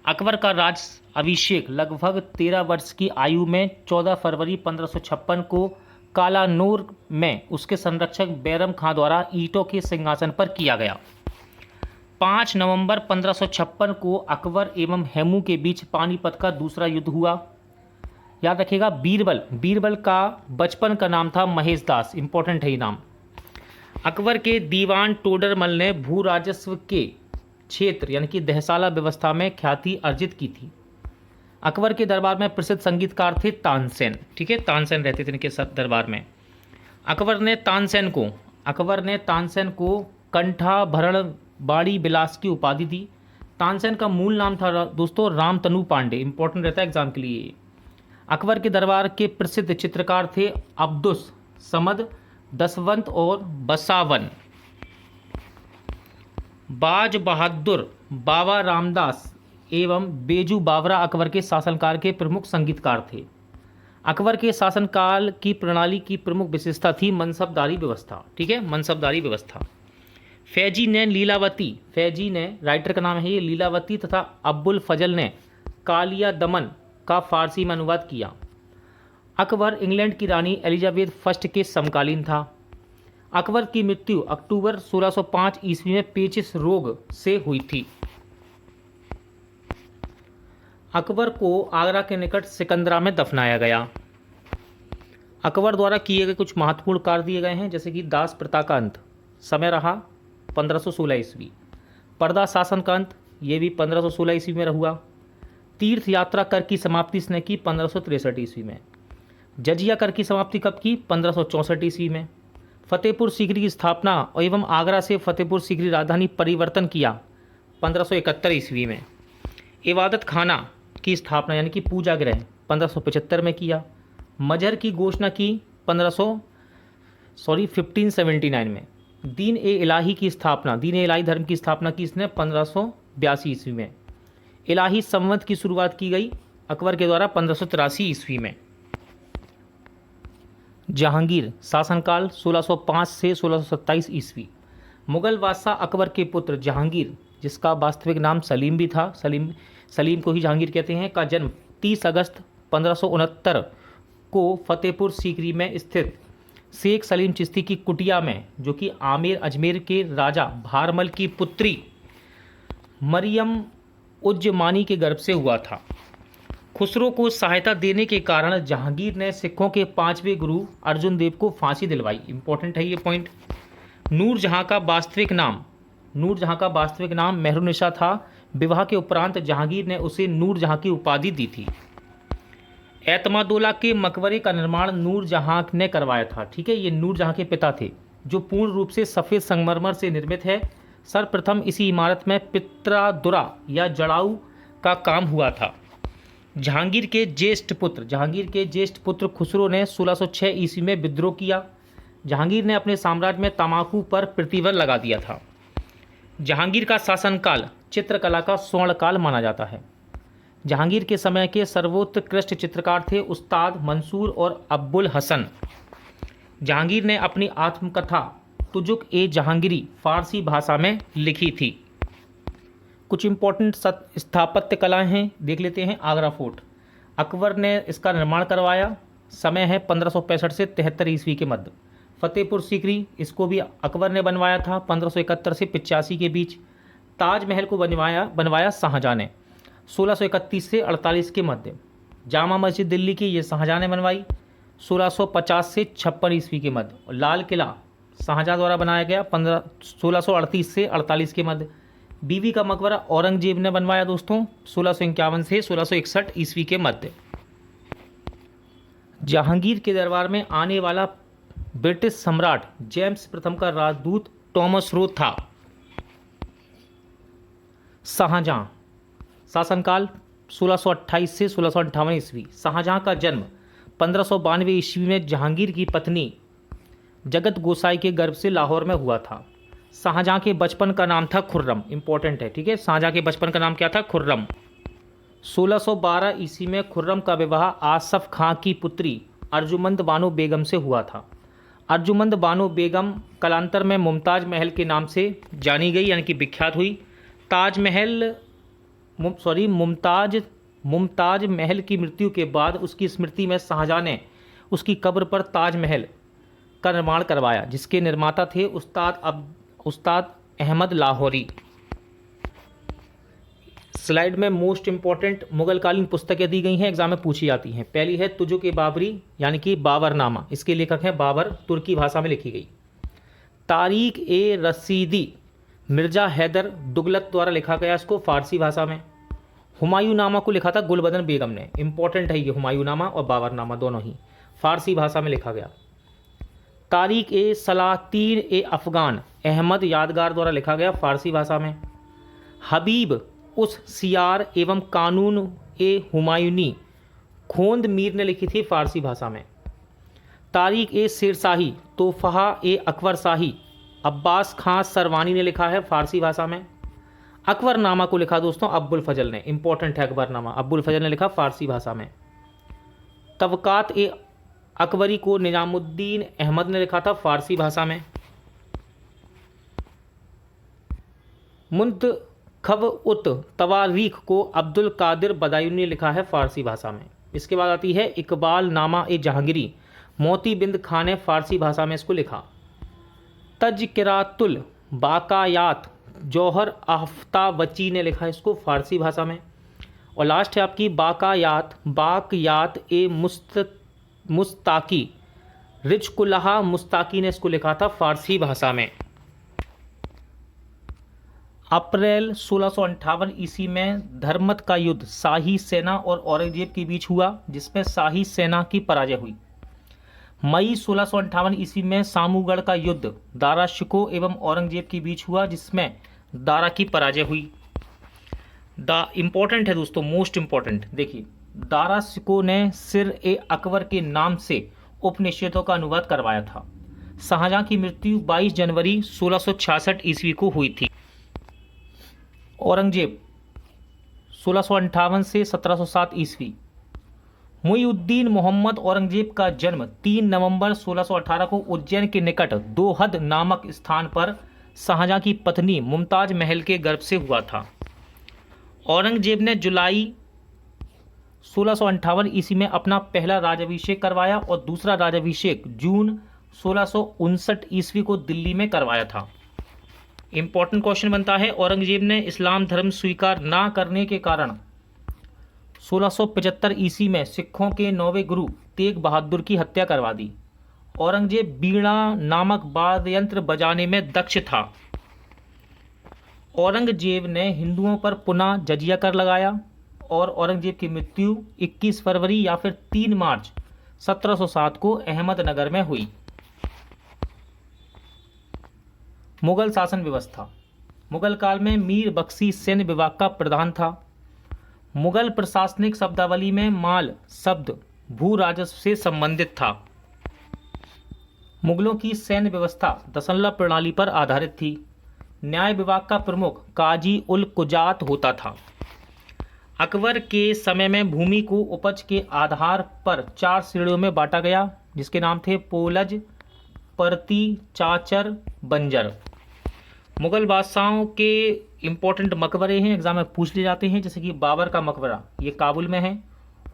अकबर का राज अभिषेक लगभग 13 वर्ष की आयु में 14 फरवरी 1556 को कालानूर में उसके संरक्षक बैरम खां द्वारा ईंटों के सिंहासन पर किया गया। 5 नवंबर 1556 को अकबर एवं हेमू के बीच पानीपत का दूसरा युद्ध हुआ। याद रखिएगा बीरबल का बचपन का नाम था महेश दास। इंपॉर्टेंट है ये नाम। अकबर के दीवान टोडरमल ने भू राजस्व के क्षेत्र यानी कि दहसाला व्यवस्था में ख्याति अर्जित की थी। अकबर के दरबार में प्रसिद्ध संगीतकार थे तानसेन। ठीक है, तानसेन रहते थे इनके दरबार में। अकबर ने तानसेन को कंठाभरण बाड़ी बिलास की उपाधि दी। तानसेन का मूल नाम था दोस्तों रामतनु पांडे। इंपॉर्टेंट रहता है एग्जाम के लिए। अकबर के दरबार के प्रसिद्ध चित्रकार थे अब्दुस समद, दसवंत और बसावन। बाज बहादुर, बाबा रामदास एवं बेजू बावरा अकबर के शासनकाल के प्रमुख संगीतकार थे। अकबर के शासनकाल की प्रणाली की प्रमुख विशेषता थी मनसबदारी व्यवस्था। ठीक है, मनसबदारी व्यवस्था। फैजी ने राइटर का नाम है ये लीलावती तथा अब्बुल फजल ने कालिया दमन का फारसी में अनुवाद किया। अकबर इंग्लैंड की रानी एलिजाबेथ फर्स्ट के समकालीन था। अकबर की मृत्यु अक्टूबर 1605 ईस्वी में पेचिश रोग से हुई थी। अकबर को आगरा के निकट सिकंदरा में दफनाया गया। अकबर द्वारा किए गए कुछ महत्वपूर्ण कार्य दिए गए हैं, जैसे कि दास प्रथा का अंत, समय रहा 1516 ईस्वी। पर्दा शासन का अंत, ये भी 1516 ईस्वी में हुआ। तीर्थ यात्रा कर की समाप्ति इसने की 1563 ईस्वी में। जजिया कर की समाप्ति कब की? 1564 ईस्वी में। फतेहपुर सीकरी की स्थापना एवं आगरा से फतेहपुर सीकरी राजधानी परिवर्तन किया 1571 ईस्वी में। इबादत खाना की स्थापना यानी कि पूजा गृह 1575 में किया। मजहर की घोषणा की 1579 में। दीन ए इलाही धर्म की स्थापना की इसने 1582 ईस्वी में। इलाही संवत की शुरुआत की गई अकबर के द्वारा 1583 ईस्वी में। जहांगीर शासनकाल 1605 से 1627 ईस्वी। मुगल बादशाह अकबर के पुत्र जहांगीर, जिसका वास्तविक नाम सलीम भी था, सलीम को ही जहांगीर कहते हैं, का जन्म 30 अगस्त 1569 को फतेहपुर सीकरी में स्थित शेख सलीम चिश्ती की कुटिया में, जो कि आमेर अजमेर के राजा भारमल की पुत्री मरियम उज्जमानी के गर्भ से हुआ था। खुसरो को सहायता देने के कारण जहांगीर ने सिखों के 5वें गुरु अर्जुन देव को फांसी दिलवाई। इंपॉर्टेंट है ये पॉइंट। नूरजहां का वास्तविक नाम मेहरुनिसा था। विवाह के उपरांत जहांगीर ने उसे नूरजहां की उपाधि दी थी। एतमादुल्ला के मकबरे का निर्माण नूरजहां ने करवाया था। ठीक है, ये नूरजहां के पिता थे, जो पूर्ण रूप से सफ़ेद संगमरमर से निर्मित है। सर्वप्रथम इसी इमारत में पित्रादुरा या जड़ाऊ का काम हुआ था। जहांगीर के ज्येष्ठ पुत्र खुसरो ने 1606 ईस्वी में विद्रोह किया। जहांगीर ने अपने साम्राज्य में तंबाकू पर प्रतिबंध लगा दिया था। जहांगीर का शासनकाल चित्रकला का स्वर्णकाल माना जाता है। जहांगीर के समय के सर्वोत्कृष्ट चित्रकार थे उस्ताद मंसूर और अब्बुल हसन। जहांगीर ने अपनी आत्मकथा तुजुक ए जहांगीरी फारसी भाषा में लिखी थी। कुछ इंपॉर्टेंट स्थापत्य कलाएं हैं, देख लेते हैं। आगरा फोर्ट, अकबर ने इसका निर्माण करवाया। समय है 1565 से 73 ईस्वी के मध्य। फतेहपुर सीकरी, इसको भी अकबर ने बनवाया था 1571 से 85 के बीच। ताजमहल को बनवाया शाहजहां ने 1631 से 48 के मध्य। जामा मस्जिद दिल्ली की ये शाहजहां ने बनवाई 1650 से 56 ईस्वी के मध्य। और लाल किला शाहजहां द्वारा बनाया गया 1638 से 48 के मध्य। बीबी का मकबरा औरंगजेब ने बनवाया दोस्तों 1651 से 1661 ईस्वी के मध्य। जहांगीर के दरबार में आने वाला ब्रिटिश सम्राट जेम्स प्रथम का राजदूत टॉमस रो था। शाहजहां, शासनकाल 1628 से 1658 ईस्वी। शाहजहां का जन्म 1592 ईस्वी में जहांगीर की पत्नी जगत गोसाई के गर्भ से लाहौर में हुआ था। शाहजहां के बचपन का नाम था खुर्रम। इंपॉर्टेंट है, ठीक है। शाहजहां के बचपन का नाम क्या था? खुर्रम। 1612 ईस्वी में खुर्रम का विवाह आसफ खां की पुत्री अर्जुमंद बानो बेगम से हुआ था। अर्जुमंद बानो बेगम कालांतर में मुमताज महल के नाम से जानी गई, यानी कि विख्यात हुई। मुमताज महल की मृत्यु के बाद उसकी स्मृति में शाहजहां ने उसकी कब्र पर ताजमहल का निर्माण करवाया, जिसके निर्माता थे उस्ताद अहमद लाहौरी। स्लाइड में मोस्ट इंपॉर्टेंट मुगलकालीन पुस्तकें दी गई हैं, एग्जाम में पूछी जाती हैं। पहली है तुजुक ए बाबरी, यानी कि बाबरनामा। इसके लेखक हैं बाबर, तुर्की भाषा में लिखी गई। तारीख ए रसीदी मिर्जा हैदर दुगलत द्वारा लिखा गया, इसको फारसी भाषा में। हुमायूं नामा को लिखा था गुलबदन बेगम ने। इंपॉर्टेंट है ये हुमायूं नामा और बाबरनामा दोनों ही फारसी भाषा में लिखा गया। तारीख ए सलातीन ए अफगान अहमद यादगार द्वारा लिखा गया, फारसी भाषा में। हबीब उस सियार एवं कानून ए हुमायूनी खोंद मीर ने लिखी थी, फारसी भाषा में। तारीख ए शेरशाही तोफहा ए अकबर शाही अब्बास खां सरवानी ने लिखा है, फारसी भाषा में। अकबरनामा को लिखा दोस्तों अब्बुल फजल ने। इंपॉर्टेंट है अकबरनामा, अब्बुल फजल ने लिखा, फारसी भाषा में। तबकात ए अकबरी को निजामुद्दीन अहमद ने लिखा था, फारसी भाषा में। मुंतखब उत तवारीख को अब्दुल कादिर बदायूनी ने लिखा है, फारसी भाषा में। इसके बाद आती है इकबाल नामा ए जहांगीरी, मोती बिंद खान ने फारसी भाषा में इसको लिखा। तज़किरातुल बाकायात जौहर आफ्ताबची ने लिखा इसको, फारसी भाषा में। और लास्ट है आपकी बाकयात ए मुस्ताकी रिजकुल्लाह मुस्ताकी ने इसको लिखा था, फारसी भाषा में। अप्रैल 1658 ईस्वी में धर्मत का युद्ध शाही सेना और औरंगजेब के बीच हुआ, जिसमें शाही सेना की पराजय हुई। मई 1658 ईस्वी में सामूगढ़ का युद्ध दारा शिकोह एवं औरंगजेब के बीच हुआ, जिसमें दारा की पराजय हुई। इंपॉर्टेंट है दोस्तों, मोस्ट इंपॉर्टेंट। देखिए, दारा शिकोह ने सिर ए अकबर के नाम से उपनिषदों का अनुवाद करवाया था। शाहजहां की मृत्यु 22 जनवरी 1666 ईस्वी को हुई थी। औरंगजेब 1658 से 1707 ईस्वी। मुईउद्दीन मोहम्मद औरंगजेब का जन्म 3 नवंबर 1618 को उज्जैन के निकट दोहद नामक स्थान पर शाहजहां की पत्नी मुमताज महल के गर्भ से हुआ था। औरंगजेब ने जुलाई 1658 ईस्वी में अपना पहला राज्याभिषेक करवाया और दूसरा राज्याभिषेक जून 1659 ईस्वी को दिल्ली में करवाया था। इंपॉर्टेंट क्वेश्चन बनता है, औरंगजेब ने इस्लाम धर्म स्वीकार ना करने के कारण 1675 ईस्वी में सिखों के 9वें गुरु तेग बहादुर की हत्या करवा दी। औरंगजेब बीड़ा नामक वाद्य यंत्र बजाने में दक्ष था। औरंगजेब ने हिंदुओं पर पुनः जजिया कर लगाया और औरंगजेब की मृत्यु 21 फरवरी या फिर 3 मार्च 1707 को अहमदनगर में हुई। मुगल शासन व्यवस्था। मुगल काल में मीर बख्शी सैन्य विभाग का प्रधान था। मुगल प्रशासनिक शब्दावली में माल शब्द भू राजस्व से संबंधित था। मुगलों की सैन्य व्यवस्था दशल्लभ प्रणाली पर आधारित थी। न्याय विभाग का प्रमुख काजी उल कुजात होता था। अकबर के समय में भूमि को उपज के आधार पर 4 श्रेणियों में बांटा गया, जिसके नाम थे पोलज, परती, चाचर, बंजर। मुगल बादशाहों के इम्पोर्टेंट मकबरे हैं, एग्जाम में पूछ लिए जाते हैं, जैसे कि बाबर का मकबरा ये काबुल में है,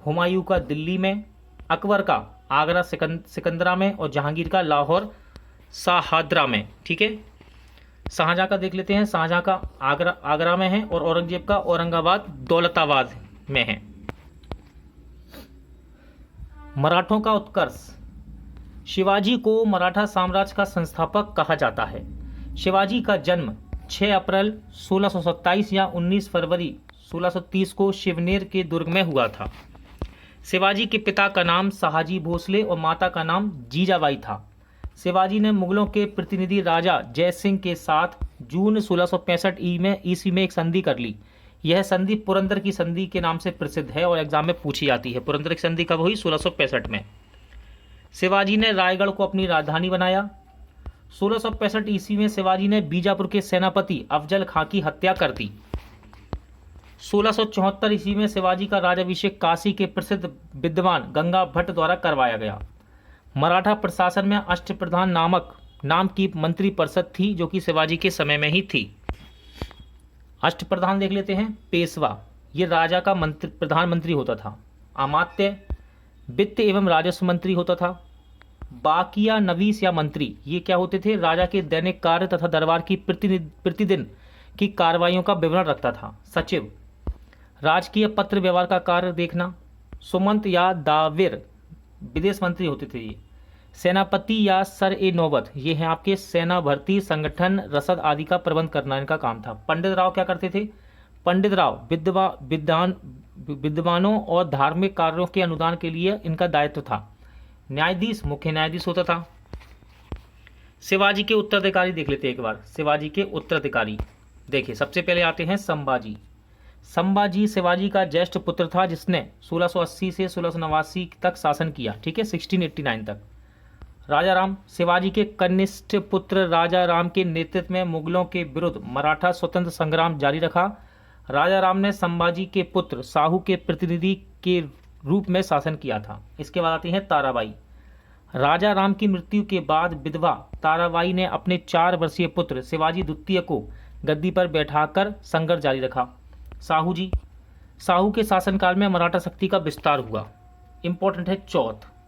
हुमायूं का दिल्ली में, अकबर का आगरा सिकंदरा में और जहांगीर का लाहौर शाहदरा में। ठीक है, शाहजहाँ का देख लेते हैं। शाहजहाँ का आगरा में है और औरंगजेब का औरंगाबाद दौलताबाद में है। मराठों का उत्कर्ष। शिवाजी को मराठा साम्राज्य का संस्थापक कहा जाता है। शिवाजी का जन्म 6 अप्रैल 1627 या 19 फरवरी 1630 को शिवनेर के दुर्ग में हुआ था। शिवाजी के पिता का नाम शहाजी भोसले और माता का नाम जीजाबाई था। शिवाजी ने मुगलों के प्रतिनिधि राजा जय सिंह के साथ जून 1665 ईस्वी में एक संधि कर ली। यह संधि पुरंदर की संधि के नाम से प्रसिद्ध है और एग्जाम में पूछी जाती है। पुरंदर की संधि कब हुई? 1665 में। शिवाजी ने रायगढ़ को अपनी राजधानी बनाया। 1665 ईस्वी में शिवाजी ने बीजापुर के सेनापति अफजल खां की हत्या कर दी। 1674 ईस्वी में शिवाजी का राज्याभिषेक काशी के प्रसिद्ध विद्वान गंगा भट्ट द्वारा करवाया गया। मराठा प्रशासन में अष्टप्रधान नाम की मंत्री परिषद थी, जो कि शिवाजी के समय में ही थी। अष्टप्रधान देख लेते हैं। पेशवा ये राजा का प्रधानमंत्री होता था। अमात्य वित्त एवं राजस्व मंत्री होता था। बाकिया नवीस या मंत्री ये क्या होते थे? राजा के दैनिक कार्य तथा दरबार की प्रतिदिन की कार्रवाइयों का विवरण रखता था। सचिव राजकीय पत्र व्यवहार का कार्य देखना। सुमंत या दाविर विदेश मंत्री होते थे ये। सेनापति या सर ए नौबत ये हैं आपके सेना भर्ती, संगठन, रसद आदि का प्रबंध करना इनका काम था। पंडित राव क्या करते थे? पंडित राव विद्वानों और धार्मिक कार्यों के अनुदान के लिए इनका दायित्व था। न्यायाधीश मुख्य न्यायाधीश होता था। शिवाजी के उत्तराधिकारी देख लेते हैं एक बार। शिवाजी के उत्तराधिकारी देखिए, सबसे पहले आते हैं संभाजी। संभाजी शिवाजी का ज्येष्ठ पुत्र था, जिसने 1680 से 1689 तक शासन किया। ठीक है, 1689 तक। राजा राम शिवाजी के कनिष्ठ पुत्र राजा राम के नेतृत्व में मुगलों के विरुद्ध मराठा स्वतंत्र संग्राम जारी रखा। राजा राम ने संभाजी के पुत्र साहू के प्रतिनिधि के रूप में शासन किया था। इसके बाद आती हैं ताराबाई। राजा राम की मृत्यु के बाद विधवा ताराबाई ने अपने 4 वर्षीय पुत्र शिवाजी द्वितीय को गद्दी पर बैठाकर संघर्ष जारी रखा। साहू जी, साहू के शासनकाल में मराठा शक्ति का विस्तार हुआ। इंपॉर्टेंट है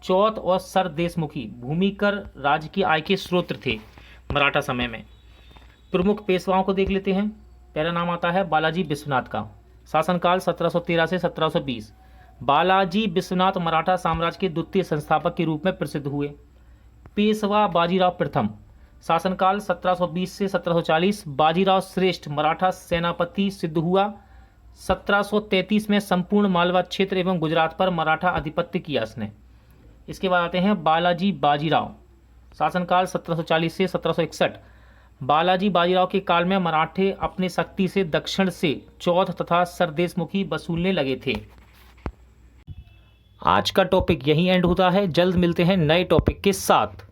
चौथ और सर देशमुखी भूमिकर राज्य की आय के स्रोत थे मराठा समय में। प्रमुख पेशवाओं को देख लेते हैं। पहला नाम आता है बालाजी विश्वनाथ का। शासनकाल 1713 से 1720। बालाजी विश्वनाथ मराठा साम्राज्य के द्वितीय संस्थापक के रूप में प्रसिद्ध हुए। पेशवा बाजीराव प्रथम। शासनकाल 1720 से 1740। बाजीराव श्रेष्ठ मराठा सेनापति सिद्ध हुआ। 1733 में संपूर्ण मालवा क्षेत्र एवं गुजरात पर मराठा आधिपत्य किया इसने। इसके बाद आते हैं बालाजी बाजीराव। शासनकाल 1740 से 1761। बालाजी बाजीराव के काल में मराठे अपनी शक्ति से दक्षिण से चौथ तथा सरदेशमुखी वसूलने लगे थे। आज का टॉपिक यहीं एंड होता है। जल्द मिलते हैं नए टॉपिक के साथ।